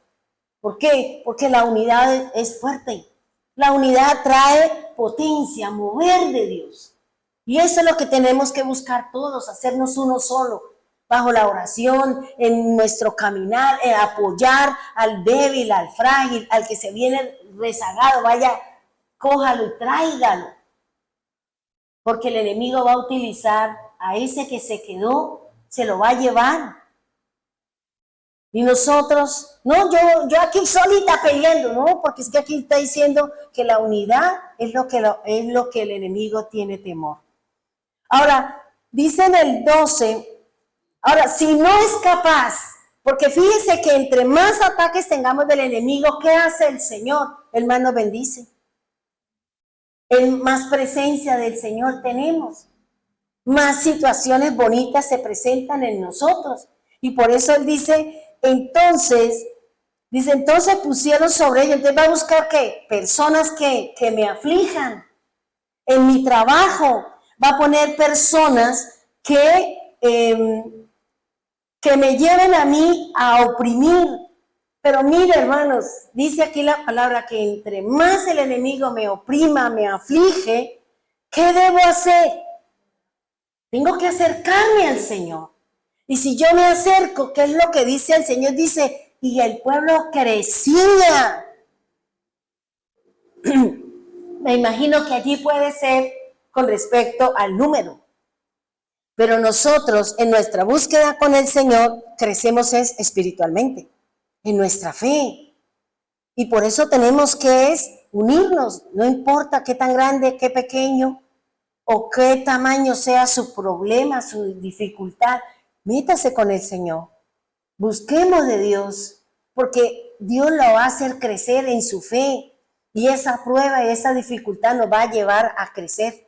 ¿Por qué? Porque la unidad es fuerte. La unidad trae potencia, mover de Dios. Y eso es lo que tenemos que buscar todos, hacernos uno solo, bajo la oración, en nuestro caminar, apoyar al débil, al frágil, al que se viene rezagado, vaya, cójalo y tráigalo. Porque el enemigo va a utilizar a ese que se quedó, se lo va a llevar. Y nosotros, no, yo aquí solita peleando, no, porque es que aquí está diciendo que la unidad es lo que el enemigo tiene temor. Ahora, dice en el 12, ahora, si no es capaz, porque fíjese que entre más ataques tengamos del enemigo, ¿qué hace el Señor? Él más nos bendice. Más presencia del Señor tenemos. Más situaciones bonitas se presentan en nosotros. Y por eso Él dice, entonces pusieron sobre ellos. Entonces va a buscar ¿qué? Personas que me aflijan. En mi trabajo va a poner personas que me lleven a mí a oprimir. Pero mire, hermanos, dice aquí la palabra que entre más el enemigo me oprima, me aflige, ¿qué debo hacer? Tengo que acercarme al Señor. Y si yo me acerco, ¿qué es lo que dice el Señor? Dice, y el pueblo crecía. Me imagino que allí puede ser con respecto al número. Pero nosotros, en nuestra búsqueda con el Señor, crecemos espiritualmente, en nuestra fe. Y por eso tenemos que unirnos, no importa qué tan grande, qué pequeño, o qué tamaño sea su problema, su dificultad. Métase con el Señor. Busquemos de Dios, porque Dios lo va a hacer crecer en su fe. Y esa prueba y esa dificultad nos va a llevar a crecer.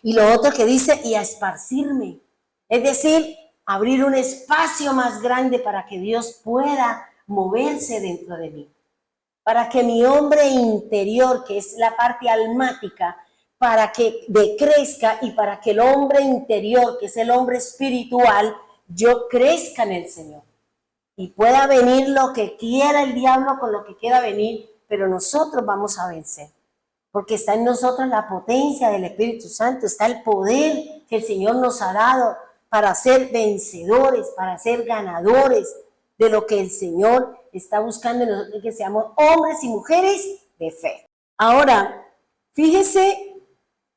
Y lo otro que dice, y a esparcirme. Es decir, abrir un espacio más grande para que Dios pueda moverse dentro de mí. para que mi hombre interior, que es la parte almática, para que decrezca y para que el hombre interior, que es el hombre espiritual, yo crezca en el Señor. Y pueda venir lo que quiera el diablo con lo que quiera venir, pero nosotros vamos a vencer. Porque está en nosotros la potencia del Espíritu Santo, está el poder que el Señor nos ha dado para ser vencedores, para ser ganadores de lo que el Señor está buscando en nosotros, que seamos hombres y mujeres de fe. Ahora, fíjese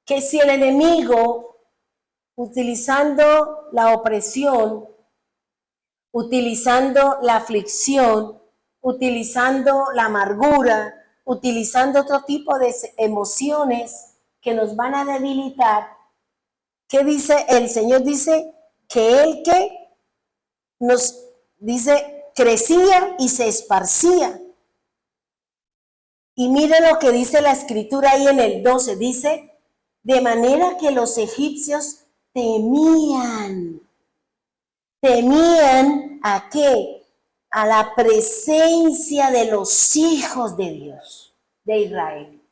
que si el enemigo, utilizando la opresión, utilizando la aflicción, utilizando la amargura, utilizando otro tipo de emociones que nos van a debilitar, ¿qué dice? El Señor dice que Él que nos dice crecía y se esparcía. Y mire lo que dice la escritura ahí en el 12, dice, de manera que los egipcios temían ¿a qué? A la presencia de los hijos de Dios, de Israel.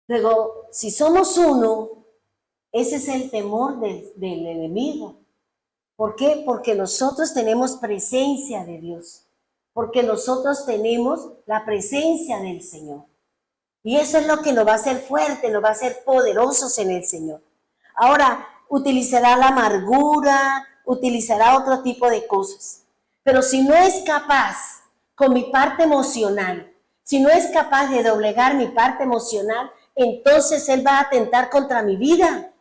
Luego, si somos uno, ese es el temor del enemigo. ¿Por qué? Porque nosotros tenemos presencia de Dios, porque nosotros tenemos la presencia del Señor. Y eso es lo que nos va a hacer fuertes, nos va a hacer poderosos en el Señor. Ahora, utilizará la amargura, utilizará otro tipo de cosas. Pero si no es capaz con mi parte emocional, si no es capaz de doblegar mi parte emocional, entonces Él va a atentar contra mi vida.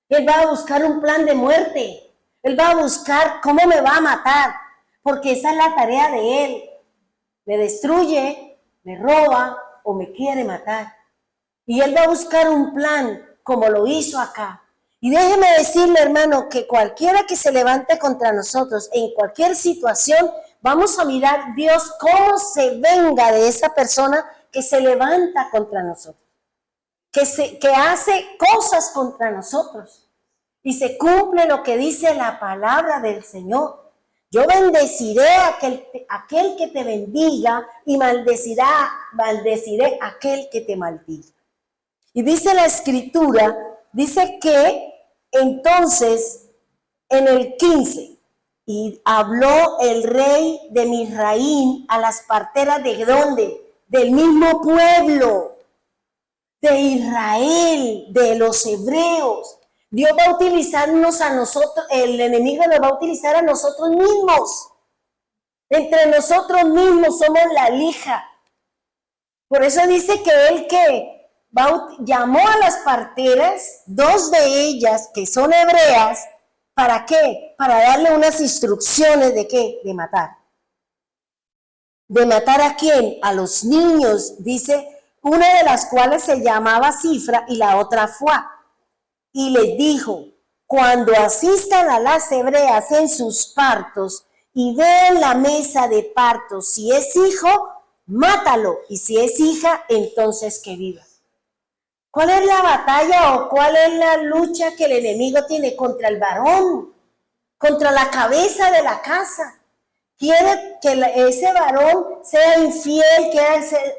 Él va a buscar un plan de muerte. Él va a buscar cómo me va a matar, porque esa es la tarea de Él. Me destruye, me roba o me quiere matar. Y Él va a buscar un plan como lo hizo acá. Y déjeme decirle, hermano, que cualquiera que se levante contra nosotros, en cualquier situación, vamos a mirar Dios cómo se venga de esa persona que se levanta contra nosotros, que hace cosas contra nosotros. Y se cumple lo que dice la palabra del Señor. Yo bendeciré a aquel que te bendiga y maldeciré a aquel que te maldiga. Y dice la escritura, dice que entonces en el 15, y habló el rey de Misraín a las parteras de ¿dónde? Del mismo pueblo, de Israel, de los hebreos. Dios va a utilizarnos a nosotros, el enemigo nos va a utilizar a nosotros mismos. Entre nosotros mismos somos la lija. Por eso dice que él que llamó a las parteras, 2 de ellas que son hebreas, ¿para qué? Para darle unas instrucciones de qué, de matar. ¿De matar a quién? A los niños, dice, una de las cuales se llamaba Cifra y la otra Fuá. Y les dijo, cuando asistan a las hebreas en sus partos y vean la mesa de parto, si es hijo, mátalo, y si es hija, entonces que viva. ¿Cuál es la batalla o cuál es la lucha que el enemigo tiene contra el varón? Contra la cabeza de la casa. Quiere que ese varón sea infiel,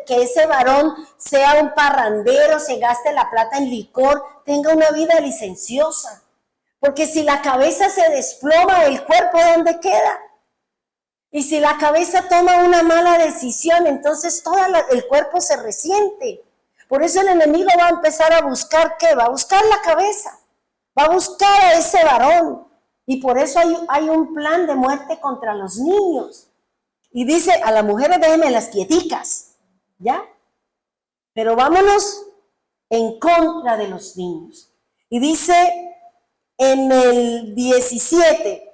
que ese varón sea un parrandero, se gaste la plata en licor, tenga una vida licenciosa. Porque si la cabeza se desploma, ¿el cuerpo dónde queda? Y si la cabeza toma una mala decisión, entonces todo el cuerpo se resiente. Por eso el enemigo va a empezar a buscar, ¿qué? Va a buscar la cabeza, va a buscar a ese varón. Y por eso hay un plan de muerte contra los niños. Y dice, a las mujeres déjenme las quieticas, ¿ya? Pero vámonos en contra de los niños. Y dice en el 17,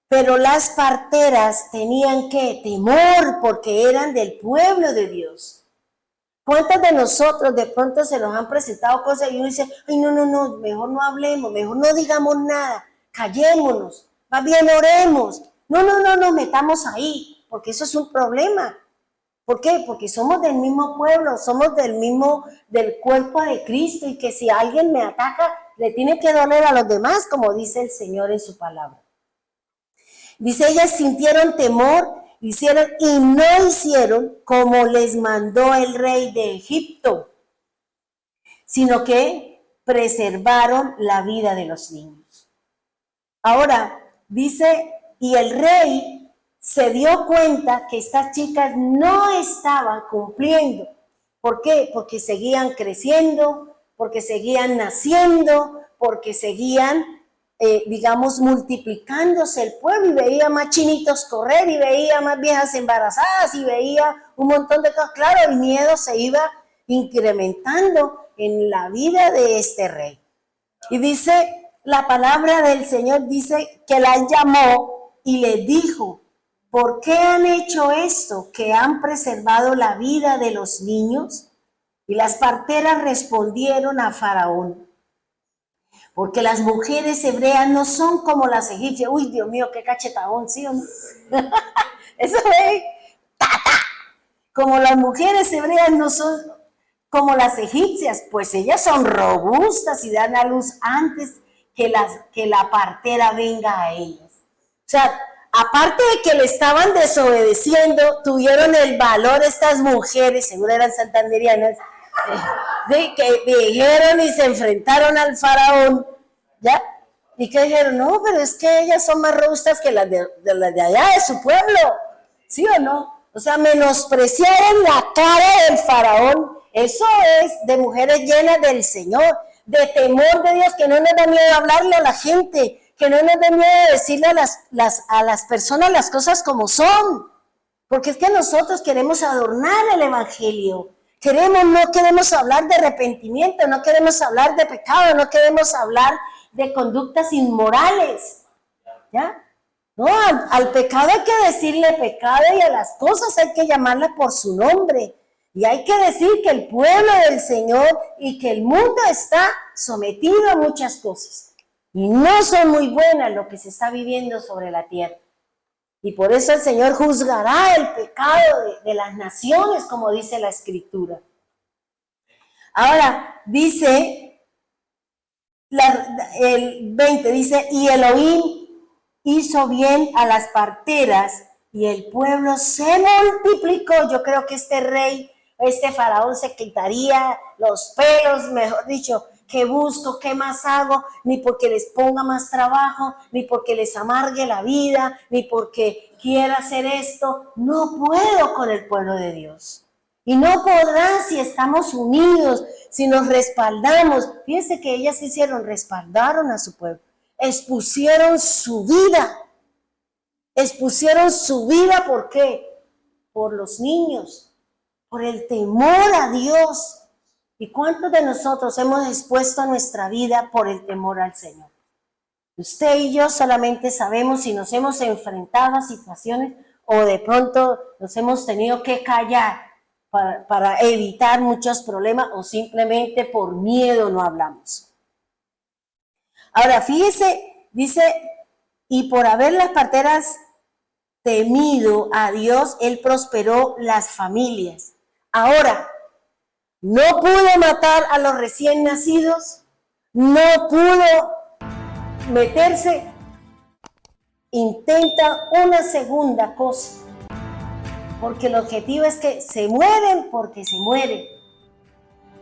pero las parteras tenían ¿qué? Temor, porque eran del pueblo de Dios. ¿Cuántos de nosotros de pronto se nos han presentado cosas y uno dice, ay, no, mejor no hablemos, mejor no digamos nada, callémonos, más bien oremos, no nos metamos ahí, porque eso es un problema. ¿Por qué? Porque somos del mismo pueblo, somos del cuerpo de Cristo, y que si alguien me ataca, le tiene que doler a los demás, como dice el Señor en su palabra. Dice, ellas sintieron temor hicieron y no hicieron como les mandó el rey de Egipto, sino que preservaron la vida de los niños. Ahora, dice, y el rey se dio cuenta que estas chicas no estaban cumpliendo. ¿Por qué? Porque seguían creciendo, porque seguían naciendo, porque seguían, digamos, multiplicándose el pueblo, y veía más chinitos correr, y veía más viejas embarazadas, y veía un montón de cosas. Claro, el miedo se iba incrementando en la vida de este rey. Y dice, la palabra del Señor dice que la llamó y le dijo, ¿por qué han hecho esto? ¿Que han preservado la vida de los niños? Y las parteras respondieron a Faraón, porque las mujeres hebreas no son como las egipcias. Uy, Dios mío, qué cachetadón, ¿sí o no? Eso es, como las mujeres hebreas no son como las egipcias, pues ellas son robustas y dan a luz antes que la partera venga a ellas. O sea, aparte de que le estaban desobedeciendo, tuvieron el valor estas mujeres, seguro eran santanderianas, que dijeron y se enfrentaron al faraón, ¿ya? Y que dijeron, no, pero es que ellas son más robustas que las de allá, de su pueblo, ¿sí o no? O sea, menospreciaron la cara del faraón. Eso es de mujeres llenas del Señor, de temor de Dios, que no nos da miedo hablarle a la gente, que no nos da miedo decirle a las personas las cosas como son, porque es que nosotros queremos adornar el evangelio, no queremos hablar de arrepentimiento, no queremos hablar de pecado, no queremos hablar de conductas inmorales, ¿ya? No, al pecado hay que decirle pecado, y a las cosas hay que llamarlas por su nombre. Y hay que decir que el pueblo del Señor y que el mundo está sometido a muchas cosas. Y no son muy buenas lo que se está viviendo sobre la tierra. Y por eso el Señor juzgará el pecado de las naciones, como dice la Escritura. Ahora, dice, el 20, dice, y Elohim hizo bien a las parteras y el pueblo se multiplicó. Yo creo que este rey, este faraón, se quitaría los pelos, mejor dicho, ¿qué busco? ¿Qué más hago? Ni porque les ponga más trabajo, ni porque les amargue la vida, ni porque quiera hacer esto. No puedo con el pueblo de Dios. Y no podrá si estamos unidos, si nos respaldamos. Fíjense que ellas hicieron, respaldaron a su pueblo, expusieron su vida. Expusieron su vida, ¿por qué? Por los niños, por el temor a Dios. ¿Y cuántos de nosotros hemos expuesto nuestra vida por el temor al Señor? Usted y yo solamente sabemos si nos hemos enfrentado a situaciones o de pronto nos hemos tenido que callar para evitar muchos problemas, o simplemente por miedo no hablamos. Ahora, fíjese, dice, y por haber las parteras temido a Dios, Él prosperó las familias. Ahora, no pudo matar a los recién nacidos, no pudo meterse, intenta una segunda cosa, porque el objetivo es que se mueren porque se mueren.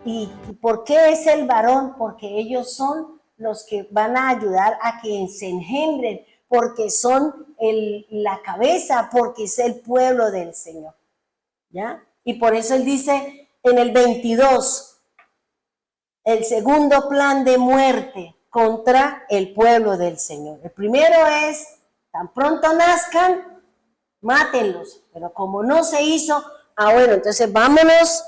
¿Y por qué es el varón? Porque ellos son los que van a ayudar a que se engendren, porque son la cabeza, porque es el pueblo del Señor, ¿ya? Y por eso Él dice en el 22, el segundo plan de muerte contra el pueblo del Señor. El primero es, tan pronto nazcan, mátenlos, pero como no se hizo, bueno, entonces vámonos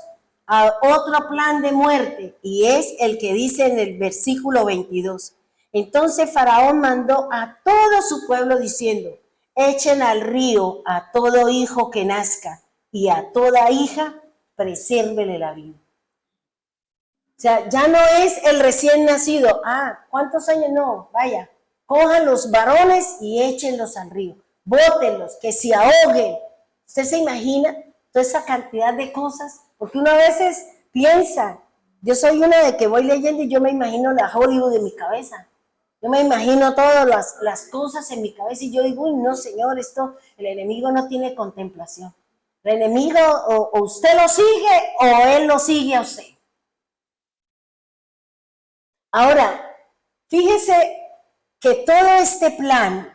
a otro plan de muerte, y es el que dice en el versículo 22. Entonces Faraón mandó a todo su pueblo diciendo, echen al río a todo hijo que nazca, y a toda hija presérvele la vida. O sea, ya no es el recién nacido. ¿Cuántos años? No, vaya, cojan los varones y échenlos al río. Bótenlos, que se ahoguen. ¿Usted se imagina toda esa cantidad de cosas? Porque uno a veces piensa, yo soy una de que voy leyendo y yo me imagino la Hollywood en mi cabeza. Yo me imagino todas las cosas en mi cabeza y yo digo, uy, no, Señor, esto, el enemigo no tiene contemplación. El enemigo o usted lo sigue o él lo sigue a usted. Ahora, fíjese que todo este plan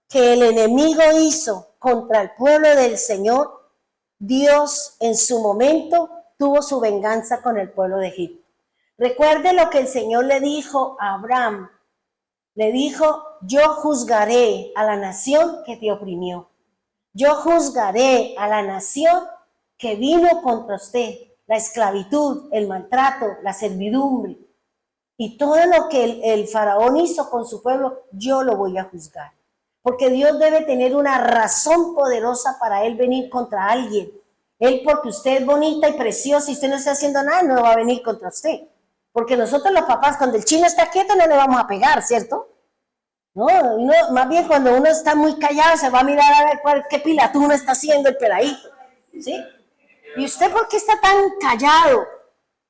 que el enemigo hizo contra el pueblo del Señor, Dios en su momento tuvo su venganza con el pueblo de Egipto. Recuerde lo que el Señor le dijo a Abraham. Le dijo, yo juzgaré a la nación que te oprimió. Yo juzgaré a la nación que vino contra usted. La esclavitud, el maltrato, la servidumbre. Y todo lo que el faraón hizo con su pueblo, yo lo voy a juzgar. Porque Dios debe tener una razón poderosa para él venir contra alguien. Él, porque usted es bonita y preciosa y usted no está haciendo nada, no va a venir contra usted. Porque nosotros los papás, cuando el chino está quieto, no le vamos a pegar, ¿cierto? No, más bien cuando uno está muy callado, se va a mirar a ver qué pilatuna está haciendo el peladito, ¿sí? ¿Y usted por qué está tan callado?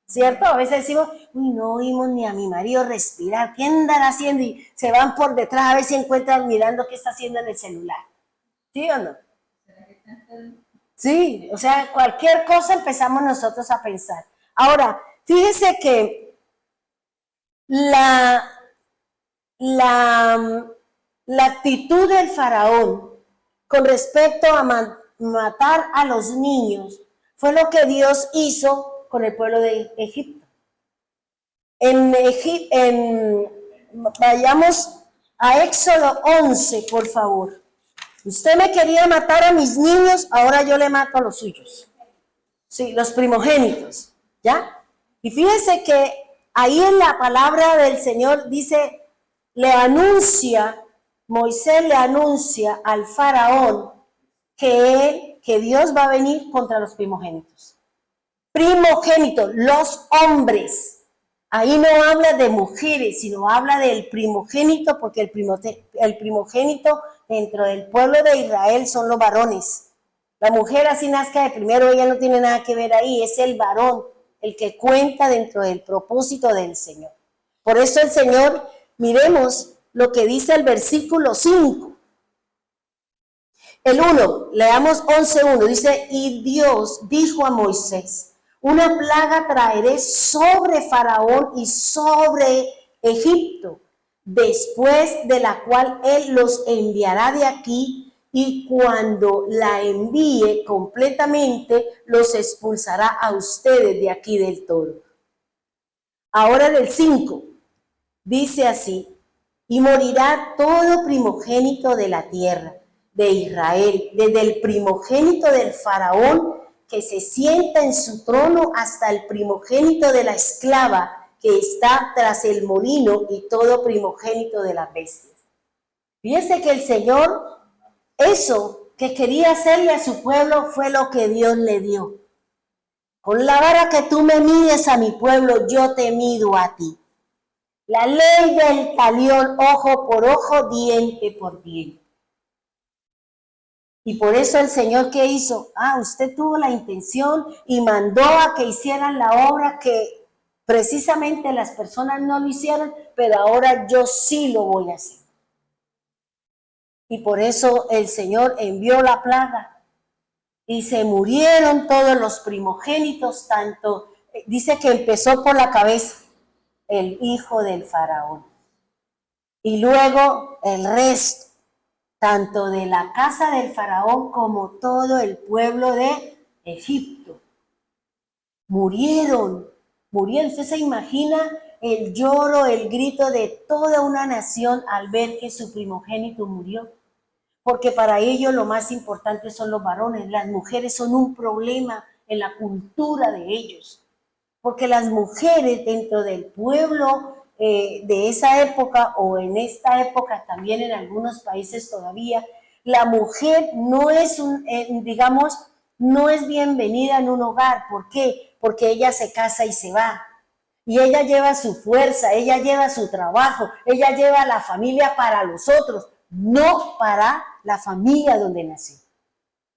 ¿Cierto? A veces decimos, uy, no oímos ni a mi marido respirar, ¿qué andará haciendo? Y se van por detrás a ver si encuentran mirando qué está haciendo en el celular. ¿Sí o no? Sí, o sea, cualquier cosa empezamos nosotros a pensar. Ahora, fíjese que la actitud del faraón con respecto a matar a los niños fue lo que Dios hizo con el pueblo de Egipto. Vayamos a Éxodo 11, por favor. Usted me quería matar a mis niños, ahora yo le mato a los suyos. Sí, los primogénitos, ¿ya? Y fíjese que ahí en la palabra del Señor dice, Moisés le anuncia al faraón que Dios va a venir contra los primogénitos. Primogénitos, los hombres. Ahí no habla de mujeres, sino habla del primogénito, porque el primogénito dentro del pueblo de Israel son los varones. La mujer así nazca de primero, ella no tiene nada que ver ahí, es el varón el que cuenta dentro del propósito del Señor. Por eso el Señor, miremos lo que dice el versículo 5. El 1, leamos 11:1, dice, y Dios dijo a Moisés, una plaga traeré sobre Faraón y sobre Egipto, después de la cual él los enviará de aquí, y cuando la envíe completamente, los expulsará a ustedes de aquí del todo. Ahora del 5, dice así, y morirá todo primogénito de la tierra de Israel, desde el primogénito del faraón que se sienta en su trono hasta el primogénito de la esclava que está tras el molino y todo primogénito de las bestias. Fíjense que el Señor, eso que quería hacerle a su pueblo fue lo que Dios le dio. Con la vara que tú me mides a mi pueblo, yo te mido a ti. La ley del talión, ojo por ojo, diente por diente. Y por eso el Señor, ¿qué hizo? Usted tuvo la intención y mandó a que hicieran la obra que precisamente las personas no lo hicieron, pero ahora yo sí lo voy a hacer. Y por eso el Señor envió la plaga y se murieron todos los primogénitos, tanto, dice que empezó por la cabeza, el hijo del faraón. Y luego el resto, tanto de la casa del faraón como todo el pueblo de Egipto. Murieron. Usted se imagina el lloro, el grito de toda una nación al ver que su primogénito murió. Porque para ellos lo más importante son los varones. Las mujeres son un problema en la cultura de ellos. Porque las mujeres dentro del pueblo de esa época o en esta época también en algunos países todavía, la mujer no es no es bienvenida en un hogar. ¿Por qué? Porque ella se casa y se va. Y ella lleva su fuerza, ella lleva su trabajo, ella lleva la familia para los otros, no para la familia donde nació.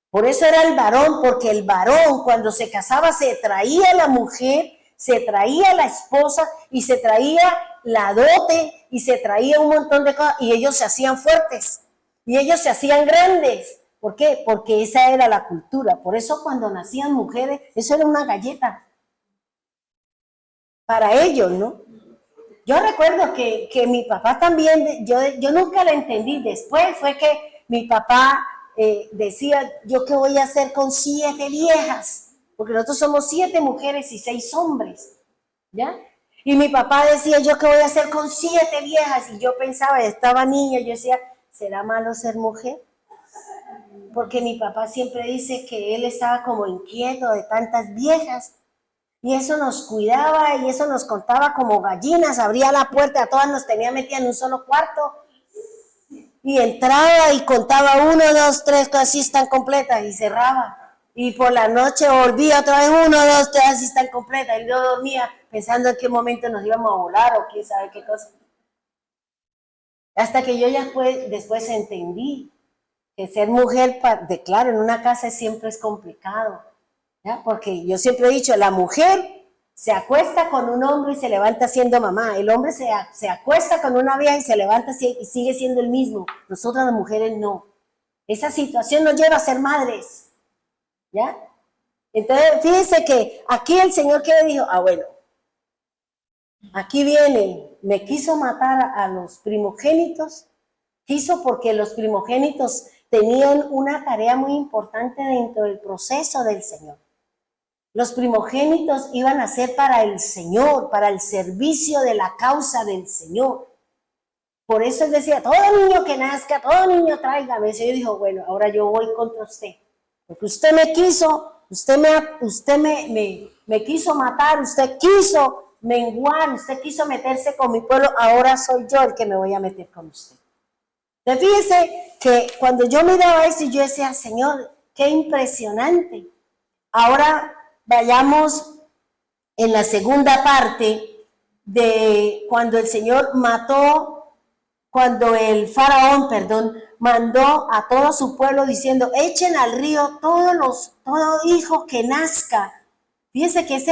Por eso era el varón, porque el varón cuando se casaba se traía a la mujer, se traía a la esposa y se traía la dote y se traía un montón de cosas y ellos se hacían fuertes y ellos se hacían grandes. ¿Por qué? Porque esa era la cultura. Por eso cuando nacían mujeres, eso era una galleta para ellos, ¿no? Yo recuerdo que mi papá también, yo nunca la entendí. Después fue que mi papá decía, ¿yo qué voy a hacer con 7 viejas? Porque nosotros somos 7 mujeres y 6 hombres, ¿ya? Y mi papá decía, ¿yo qué voy a hacer con 7 viejas? Y yo pensaba, estaba niña, yo decía, ¿será malo ser mujer? Porque mi papá siempre dice que él estaba como inquieto de tantas viejas. Y eso nos cuidaba y eso nos contaba como gallinas, abría la puerta, a todas nos tenía metidas en un solo cuarto y entraba y contaba 1, 2, 3, así están completas y cerraba. Y por la noche volvía otra vez 1, 2, 3, así están completas y yo dormía pensando en qué momento nos íbamos a volar o quién sabe qué cosa. Hasta que yo ya después entendí que ser mujer, claro, en una casa siempre es complicado. ¿Ya? Porque yo siempre he dicho, la mujer se acuesta con un hombre y se levanta siendo mamá. El hombre se acuesta con una vieja y se levanta y sigue siendo el mismo. Nosotras las mujeres no. Esa situación nos lleva a ser madres. ¿Ya? Entonces, fíjense que aquí el Señor que le dijo, bueno, aquí viene, me quiso matar a los primogénitos, quiso porque los primogénitos tenían una tarea muy importante dentro del proceso del Señor. Los primogénitos iban a ser para el Señor, para el servicio de la causa del Señor. Por eso él decía, todo niño que nazca, todo niño tráigame. Yo dijo, bueno, ahora yo voy contra usted. Porque usted me quiso, usted me quiso matar, usted quiso menguar, usted quiso meterse con mi pueblo, ahora soy yo el que me voy a meter con usted. Entonces fíjese que cuando yo miraba eso, yo decía, Señor, qué impresionante. Ahora vayamos en la segunda parte de cuando el Señor cuando el faraón, mandó a todo su pueblo diciendo, echen al río todo hijo que nazca. Fíjense que es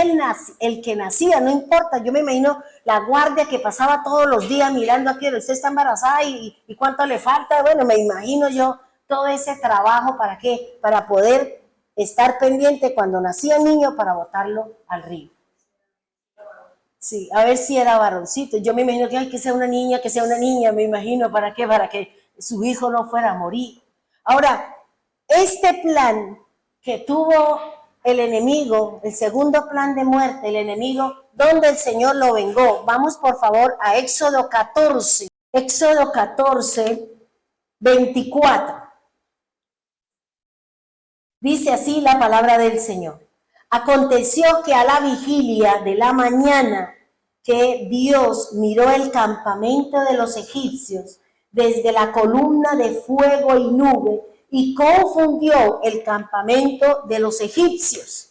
el que nacía, no importa, yo me imagino la guardia que pasaba todos los días mirando aquí, usted está embarazada y cuánto le falta, bueno, me imagino yo todo ese trabajo, ¿para qué? Para poder estar pendiente cuando nacía el niño para botarlo al río. Sí, a ver si era varoncito. Yo me imagino que sea una niña, me imagino, ¿para qué? Para que su hijo no fuera a morir. Ahora, este plan que tuvo el enemigo, el segundo plan de muerte, el enemigo, donde el Señor lo vengó. Vamos por favor a Éxodo 14. Éxodo 14, 24. Dice así la palabra del Señor. Aconteció que a la vigilia de la mañana que Dios miró el campamento de los egipcios desde la columna de fuego y nube y confundió el campamento de los egipcios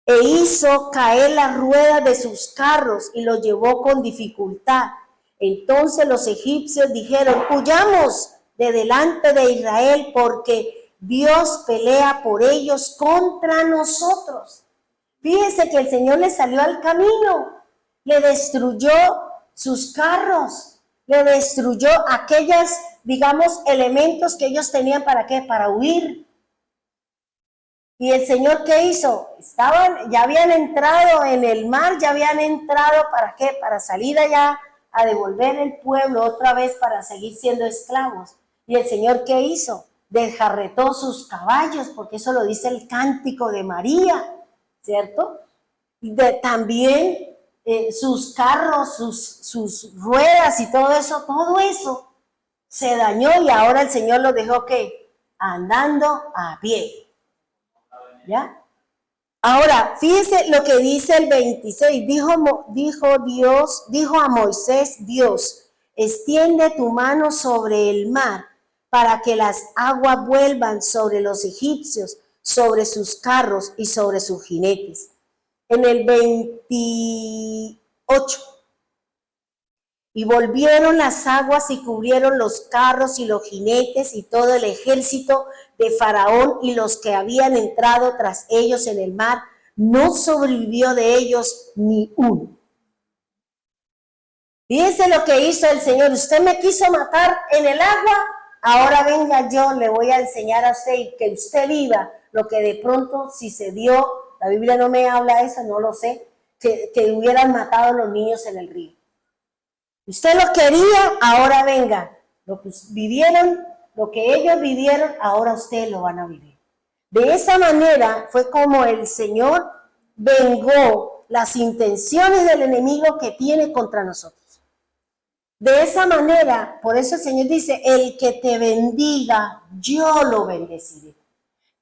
e hizo caer las ruedas de sus carros y los llevó con dificultad. Entonces los egipcios dijeron, huyamos de delante de Israel porque Dios pelea por ellos contra nosotros. Fíjense que el Señor les salió al camino, le destruyó sus carros, le destruyó aquellos, digamos, elementos que ellos tenían para qué, para huir. Y el Señor, ¿qué hizo? Ya habían entrado en el mar, ya habían entrado, ¿para qué? Para salir allá a devolver el pueblo otra vez para seguir siendo esclavos. Y el Señor, ¿qué hizo? Desjarretó sus caballos, porque eso lo dice el cántico de María, ¿cierto? También sus carros, sus ruedas y todo eso se dañó y ahora el Señor lo dejó ¿qué? Andando a pie. ¿Ya? Ahora, fíjense lo que dice el 26, dijo a Moisés Dios, extiende tu mano sobre el mar, para que las aguas vuelvan sobre los egipcios, sobre sus carros y sobre sus jinetes. En el 28, y volvieron las aguas y cubrieron los carros y los jinetes y todo el ejército de Faraón y los que habían entrado tras ellos en el mar, no sobrevivió de ellos ni uno. Fíjense lo que hizo el Señor. Usted me quiso matar en el agua, ahora venga, yo le voy a enseñar a usted y que usted viva lo que de pronto si se dio, la Biblia no me habla de eso, no lo sé, que hubieran matado a los niños en el río. Usted lo quería, ahora venga. Lo que vivieron, lo que ellos vivieron, ahora ustedes lo van a vivir. De esa manera fue como el Señor vengó las intenciones del enemigo que tiene contra nosotros. De esa manera, por eso el Señor dice, el que te bendiga, yo lo bendeciré.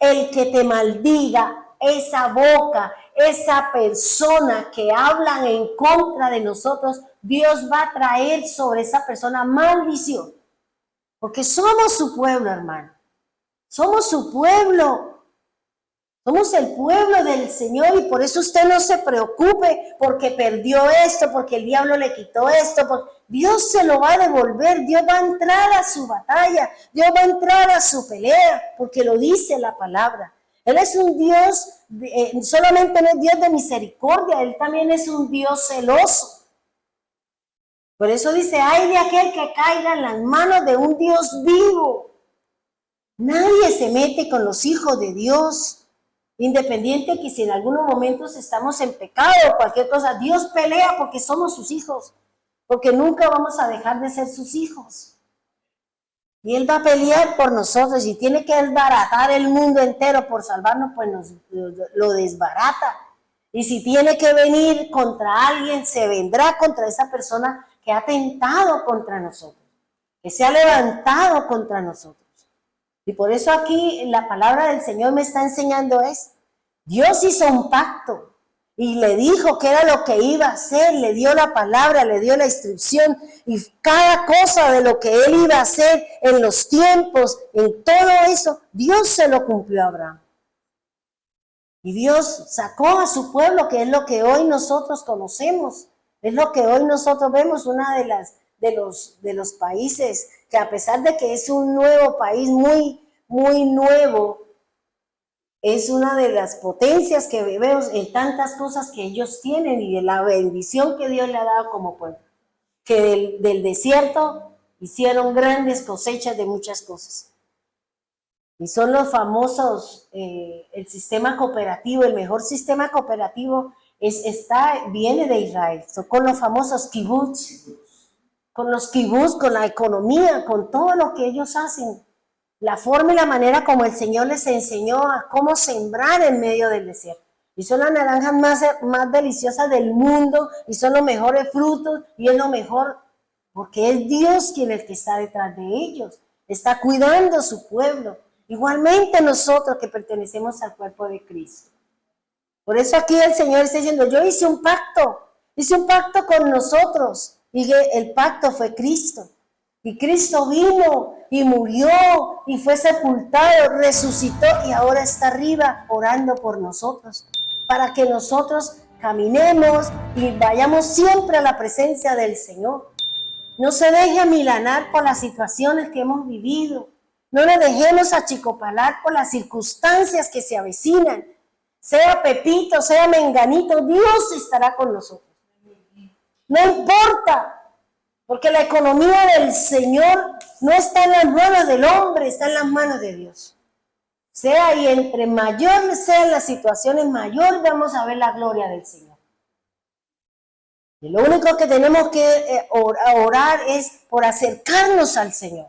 El que te maldiga, esa boca, esa persona que hablan en contra de nosotros, Dios va a traer sobre esa persona maldición. Porque somos su pueblo, hermano. Somos su pueblo. Somos el pueblo del Señor y por eso usted no se preocupe porque perdió esto, porque el diablo le quitó esto. Porque Dios se lo va a devolver, Dios va a entrar a su batalla, Dios va a entrar a su pelea, porque lo dice la palabra. Él es un Dios, solamente no es Dios de misericordia, Él también es un Dios celoso. Por eso dice, ay de aquel que caiga en las manos de un Dios vivo. Nadie se mete con los hijos de Dios. Independiente que si en algunos momentos estamos en pecado o cualquier cosa, Dios pelea porque somos sus hijos, porque nunca vamos a dejar de ser sus hijos. Y Él va a pelear por nosotros y tiene que desbaratar el mundo entero por salvarnos, pues lo desbarata. Y si tiene que venir contra alguien, se vendrá contra esa persona que ha tentado contra nosotros, que se ha levantado contra nosotros. Y por eso aquí la palabra del Señor me está enseñando es, Dios hizo un pacto y le dijo que era lo que iba a hacer, le dio la palabra, le dio la instrucción y cada cosa de lo que él iba a hacer en los tiempos, en todo eso, Dios se lo cumplió a Abraham. Y Dios sacó a su pueblo, que es lo que hoy nosotros conocemos, es lo que hoy nosotros vemos, una de los países que a pesar de que es un nuevo país muy nuevo, es una de las potencias que vemos en tantas cosas que ellos tienen y de la bendición que Dios le ha dado como pueblo. Que del desierto hicieron grandes cosechas de muchas cosas. Y son los famosos, el sistema cooperativo, el mejor sistema cooperativo viene de Israel. Son con los famosos kibbutz, con los kibbutz, con la economía, con todo lo que ellos hacen. La forma y la manera como el Señor les enseñó a cómo sembrar en medio del desierto. Y son las naranjas más deliciosas del mundo y son los mejores frutos y es lo mejor porque es Dios quien es el que está detrás de ellos. Está cuidando su pueblo. Igualmente nosotros que pertenecemos al cuerpo de Cristo. Por eso aquí el Señor está diciendo, yo hice un pacto con nosotros y el pacto fue Cristo. Y Cristo vino y murió y fue sepultado, resucitó y ahora está arriba orando por nosotros. Para que nosotros caminemos y vayamos siempre a la presencia del Señor. No se deje amilanar por las situaciones que hemos vivido. No nos dejemos achicopalar por las circunstancias que se avecinan. Sea Pepito, sea Menganito, Dios estará con nosotros. No importa. Porque la economía del Señor no está en las manos del hombre, está en las manos de Dios. Sea y entre mayor sean las situaciones, mayor vamos a ver la gloria del Señor. Y lo único que tenemos que orar es por acercarnos al Señor.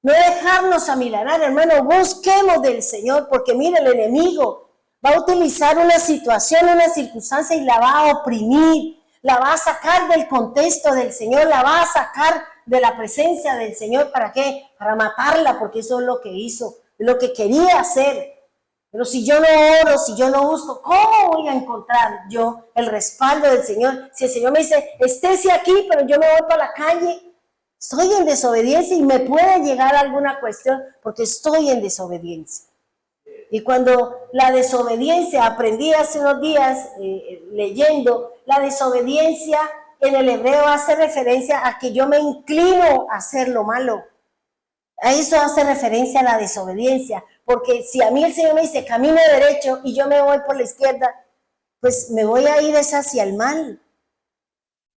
No dejarnos amilanar, hermano, busquemos del Señor, porque mire, el enemigo va a utilizar una situación, una circunstancia y la va a oprimir. La va a sacar del contexto del Señor, la va a sacar de la presencia del Señor. ¿Para qué? Para matarla, porque eso es lo que hizo, lo que quería hacer. Pero si yo no oro, si yo no busco, ¿cómo voy a encontrar yo el respaldo del Señor? Si el Señor me dice, estése aquí, pero yo me voy para la calle, estoy en desobediencia y me puede llegar alguna cuestión porque estoy en desobediencia. Y cuando la desobediencia, aprendí hace unos días leyendo, la desobediencia en el hebreo hace referencia a que yo me inclino a hacer lo malo. A eso hace referencia a la desobediencia, porque si a mí el Señor me dice camino derecho y yo me voy por la izquierda, pues me voy a ir hacia el mal.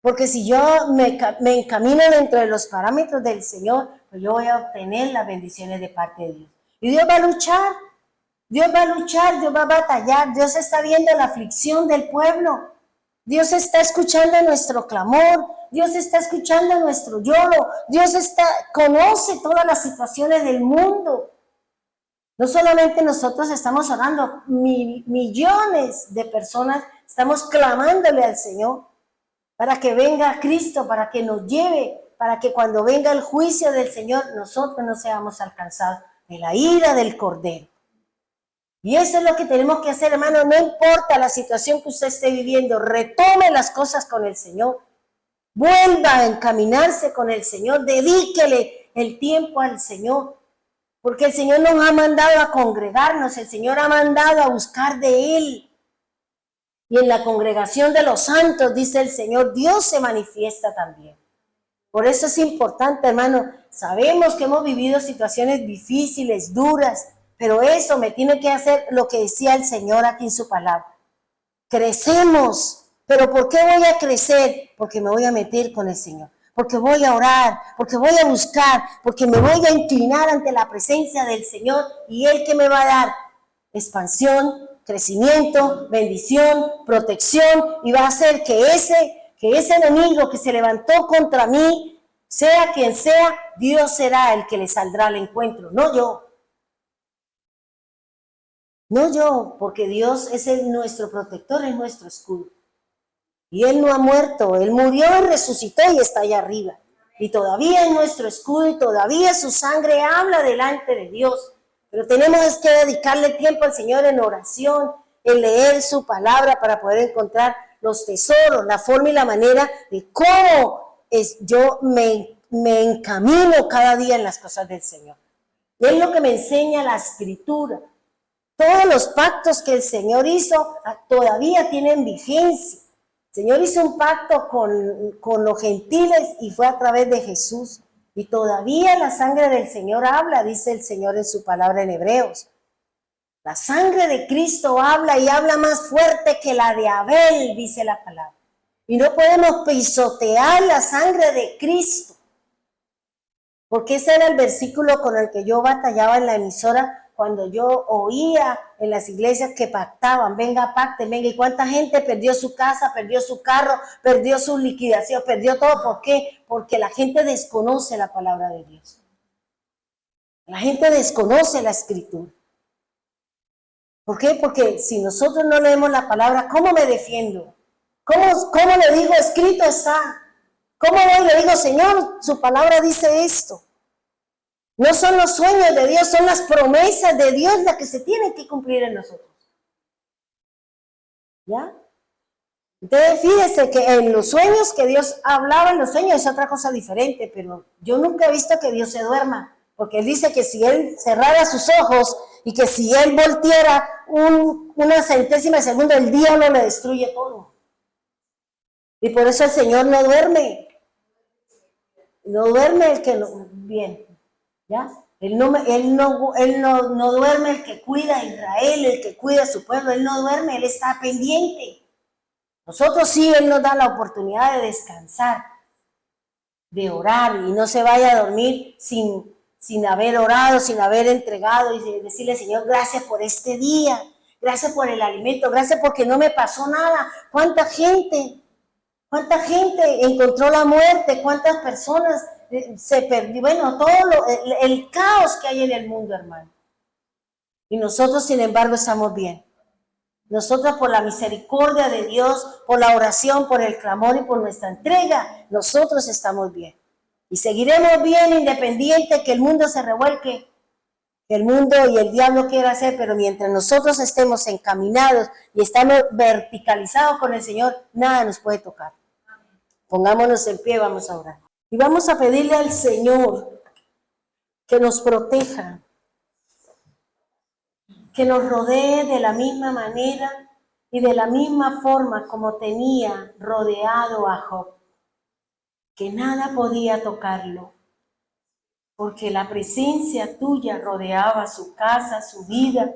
Porque si yo me encamino dentro de los parámetros del Señor, pues yo voy a obtener las bendiciones de parte de Dios. Y Dios va a luchar, Dios va a luchar, Dios va a batallar, Dios está viendo la aflicción del pueblo, Dios está escuchando nuestro clamor, Dios está escuchando nuestro lloro, Dios conoce todas las situaciones del mundo. No solamente nosotros estamos orando, millones de personas estamos clamándole al Señor para que venga Cristo, para que nos lleve, para que cuando venga el juicio del Señor, nosotros no seamos alcanzados de la ira del Cordero. Y eso es lo que tenemos que hacer, hermano. No importa la situación que usted esté viviendo, retome las cosas con el Señor. Vuelva a encaminarse con el Señor, dedíquele el tiempo al Señor. Porque el Señor nos ha mandado a congregarnos, el Señor ha mandado a buscar de Él. Y en la congregación de los santos, dice el Señor, Dios se manifiesta también. Por eso es importante, hermano. Sabemos que hemos vivido situaciones difíciles, duras, pero eso me tiene que hacer lo que decía el Señor aquí en su palabra. Crecemos. ¿Pero por qué voy a crecer? Porque me voy a meter con el Señor. Porque voy a orar, porque voy a buscar, porque me voy a inclinar ante la presencia del Señor y Él que me va a dar expansión, crecimiento, bendición, protección, y va a hacer que ese enemigo que se levantó contra mí, sea quien sea, Dios será el que le saldrá al encuentro, no yo. No yo, porque Dios es nuestro protector, es nuestro escudo. Y Él no ha muerto, Él murió y resucitó y está allá arriba. Y todavía es nuestro escudo y todavía su sangre habla delante de Dios. Pero tenemos que dedicarle tiempo al Señor en oración, en leer su palabra para poder encontrar los tesoros, la forma y la manera de cómo yo me encamino cada día en las cosas del Señor. Y es lo que me enseña la Escritura. Todos los pactos que el Señor hizo todavía tienen vigencia. El Señor hizo un pacto con los gentiles y fue a través de Jesús. Y todavía la sangre del Señor habla, dice el Señor en su palabra en Hebreos. La sangre de Cristo habla y habla más fuerte que la de Abel, dice la palabra. Y no podemos pisotear la sangre de Cristo. Porque ese era el versículo con el que yo batallaba en la emisora cuando yo oía en las iglesias que pactaban, venga, pacten, venga. ¿Y cuánta gente perdió su casa, perdió su carro, perdió su liquidación, perdió todo? ¿Por qué? Porque la gente desconoce la palabra de Dios. La gente desconoce la Escritura. ¿Por qué? Porque si nosotros no leemos la palabra, ¿cómo me defiendo? ¿Cómo le digo, escrito está? ¿Cómo voy y le digo, Señor, su palabra dice esto? No son los sueños de Dios, son las promesas de Dios las que se tienen que cumplir en nosotros. ¿Ya? Entonces, fíjese que en los sueños que Dios hablaba, en los sueños es otra cosa diferente, pero yo nunca he visto que Dios se duerma, porque Él dice que si Él cerrara sus ojos y que si Él volteara una centésima de segundo, el diablo le destruye todo. Y por eso el Señor no duerme. No duerme el que no, bien. ¿Ya? Él no duerme el que cuida a Israel, el que cuida a su pueblo. Él no duerme, Él está pendiente. Nosotros sí, Él nos da la oportunidad de descansar, de orar, y no se vaya a dormir sin haber orado, sin haber entregado y decirle, Señor, gracias por este día, gracias por el alimento, gracias porque no me pasó nada. ¿Cuánta gente encontró la muerte? ¿Cuántas personas se perdió? Bueno, todo el caos que hay en el mundo, hermano. Y nosotros, sin embargo, estamos bien. Nosotros, por la misericordia de Dios, por la oración, por el clamor y por nuestra entrega, nosotros estamos bien. Y seguiremos bien independiente que el mundo se revuelque, que el mundo y el diablo quiera hacer, pero mientras nosotros estemos encaminados y estamos verticalizados con el Señor, nada nos puede tocar. Pongámonos en pie, vamos a orar. Y vamos a pedirle al Señor que nos proteja, que nos rodee de la misma manera y de la misma forma como tenía rodeado a Job, que nada podía tocarlo, porque la presencia tuya rodeaba su casa, su vida,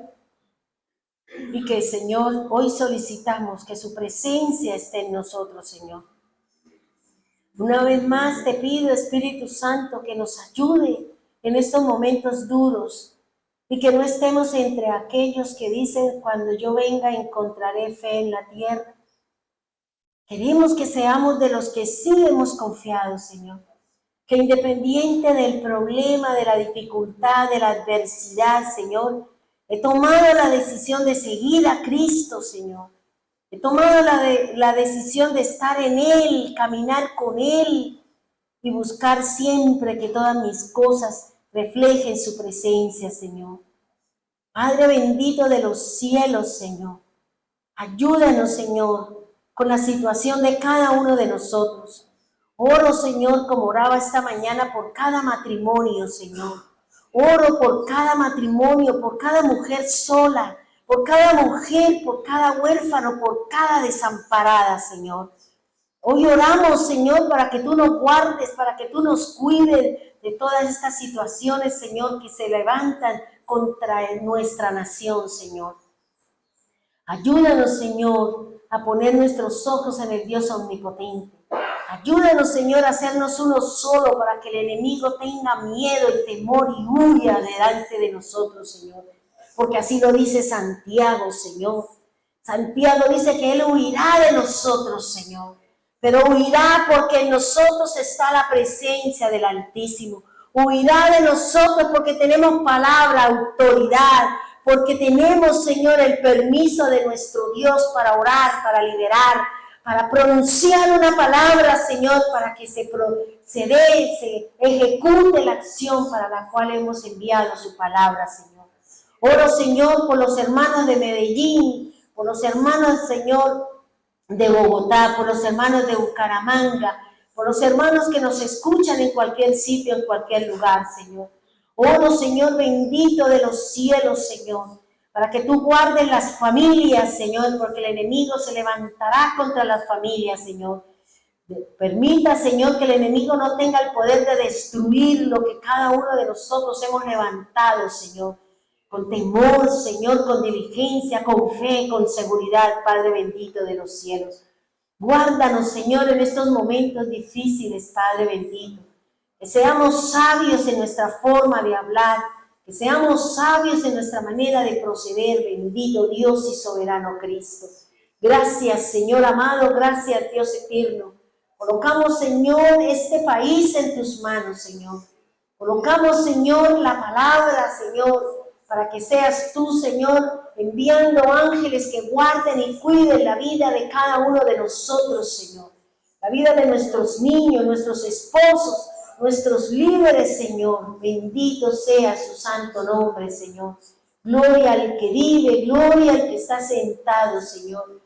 y que, Señor, hoy solicitamos que su presencia esté en nosotros, Señor. Una vez más te pido, Espíritu Santo, que nos ayude en estos momentos duros y que no estemos entre aquellos que dicen, cuando yo venga encontraré fe en la tierra. Queremos que seamos de los que sí hemos confiado, Señor. Que independiente del problema, de la dificultad, de la adversidad, Señor, he tomado la decisión de seguir a Cristo, Señor. He tomado la decisión de estar en Él, caminar con Él y buscar siempre que todas mis cosas reflejen su presencia, Señor. Padre bendito de los cielos, Señor, ayúdanos, Señor, con la situación de cada uno de nosotros. Oro, Señor, como oraba esta mañana por cada matrimonio, Señor. Oro por cada matrimonio, por cada mujer sola, por cada mujer, por cada huérfano, por cada desamparada, Señor. Hoy oramos, Señor, para que tú nos guardes, para que tú nos cuides de todas estas situaciones, Señor, que se levantan contra nuestra nación, Señor. Ayúdanos, Señor, a poner nuestros ojos en el Dios omnipotente. Ayúdanos, Señor, a hacernos uno solo para que el enemigo tenga miedo y temor y huya delante de nosotros, Señor. Porque así lo dice Santiago, Señor. Santiago dice que Él huirá de nosotros, Señor. Pero huirá porque en nosotros está la presencia del Altísimo. Huirá de nosotros porque tenemos palabra, autoridad, porque tenemos, Señor, el permiso de nuestro Dios para orar, para liberar, para pronunciar una palabra, Señor, para que se ejecute la acción para la cual hemos enviado su palabra, Señor. Oro, Señor, por los hermanos de Medellín, por los hermanos, Señor, de Bogotá, por los hermanos de Bucaramanga, por los hermanos que nos escuchan en cualquier sitio, en cualquier lugar, Señor. Oro, Señor, bendito de los cielos, Señor, para que tú guardes las familias, Señor, porque el enemigo se levantará contra las familias, Señor. Permita, Señor, que el enemigo no tenga el poder de destruir lo que cada uno de nosotros hemos levantado, Señor. Con temor, Señor, con diligencia, con fe, con seguridad, Padre bendito de los cielos. Guárdanos, Señor, en estos momentos difíciles, Padre bendito. Que seamos sabios en nuestra forma de hablar, que seamos sabios en nuestra manera de proceder, bendito Dios y soberano Cristo. Gracias, Señor amado, gracias, Dios eterno. Colocamos, Señor, este país en tus manos, Señor. Colocamos, Señor, la palabra, Señor, para que seas tú, Señor, enviando ángeles que guarden y cuiden la vida de cada uno de nosotros, Señor. La vida de nuestros niños, nuestros esposos, nuestros líderes, Señor. Bendito sea su santo nombre, Señor. Gloria al que vive, gloria al que está sentado, Señor.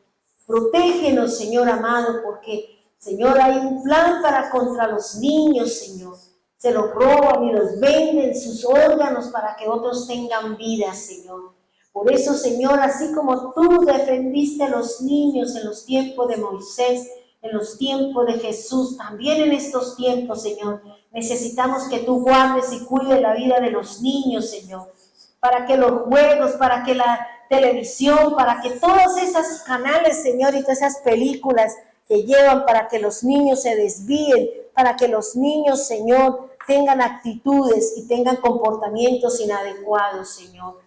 Protégenos, Señor amado, porque, Señor, hay un plan contra los niños, Señor. Se los roban y los venden sus órganos para que otros tengan vida, Señor. Por eso, Señor, así como tú defendiste a los niños en los tiempos de Moisés, en los tiempos de Jesús, también en estos tiempos, Señor, necesitamos que tú guardes y cuides la vida de los niños, Señor, para que los juegos, para que la televisión, para que todos esos canales, Señor, y todas esas películas que llevan para que los niños se desvíen, para que los niños, Señor, tengan actitudes y tengan comportamientos inadecuados, Señor.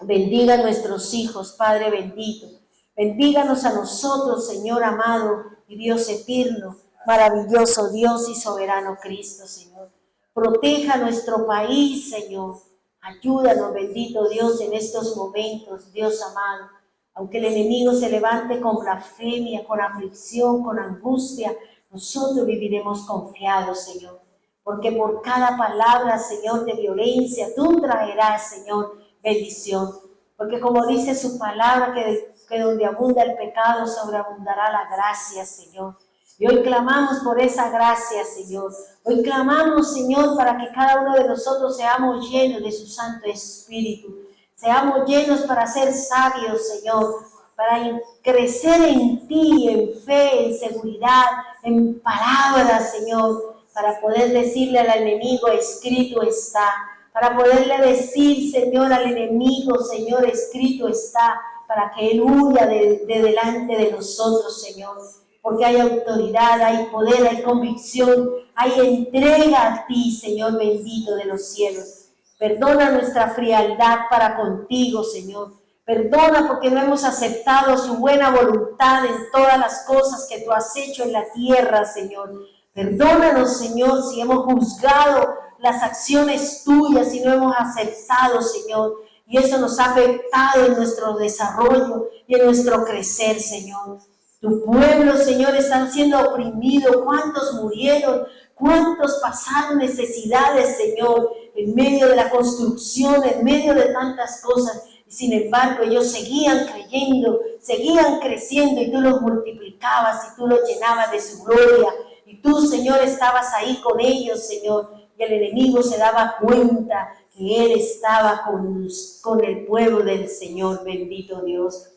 Bendiga a nuestros hijos, Padre bendito. Bendíganos a nosotros, Señor amado y Dios eterno, maravilloso Dios y soberano Cristo, Señor. Proteja nuestro país, Señor. Ayúdanos, bendito Dios, en estos momentos, Dios amado. Aunque el enemigo se levante con blasfemia, con aflicción, con angustia, nosotros viviremos confiados, Señor. Porque por cada palabra, Señor, de violencia, tú traerás, Señor, bendición. Porque como dice su palabra, que donde abunda el pecado, sobreabundará la gracia, Señor. Y hoy clamamos por esa gracia, Señor. Hoy clamamos, Señor, para que cada uno de nosotros seamos llenos de su Santo Espíritu. Seamos llenos para ser sabios, Señor, para crecer en ti, en fe, en seguridad, en palabras, Señor, para poder decirle al enemigo, escrito está, para poderle decir, Señor, al enemigo, Señor, escrito está, para que él huya de delante de nosotros, Señor. porque hay autoridad, hay poder, hay convicción, hay entrega a ti, Señor bendito de los cielos. Perdona nuestra frialdad para contigo, Señor. Perdona porque no hemos aceptado su buena voluntad en todas las cosas que tú has hecho en la tierra, Señor. Perdónanos, Señor, si hemos juzgado las acciones tuyas y no hemos aceptado, Señor. Y eso nos ha afectado en nuestro desarrollo y en nuestro crecer, Señor. Tu pueblo, Señor, están siendo oprimido. ¿Cuántos murieron? ¿Cuántos pasaron necesidades, Señor, en medio de la construcción, en medio de tantas cosas? Y sin embargo, ellos seguían creyendo, seguían creciendo y tú los multiplicabas y tú los llenabas de su gloria. Y tú, Señor, estabas ahí con ellos, Señor. Y el enemigo se daba cuenta que él estaba con el pueblo del Señor, bendito Dios.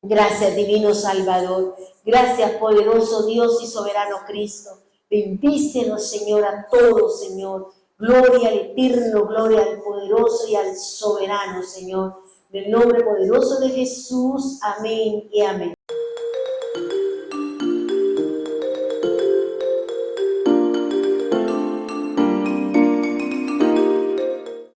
Gracias, divino Salvador. Gracias, poderoso Dios y soberano Cristo. Bendícenos, Señor, a todos, Señor. Gloria al eterno, gloria al poderoso y al soberano, Señor. En el nombre poderoso de Jesús. Amén y amén.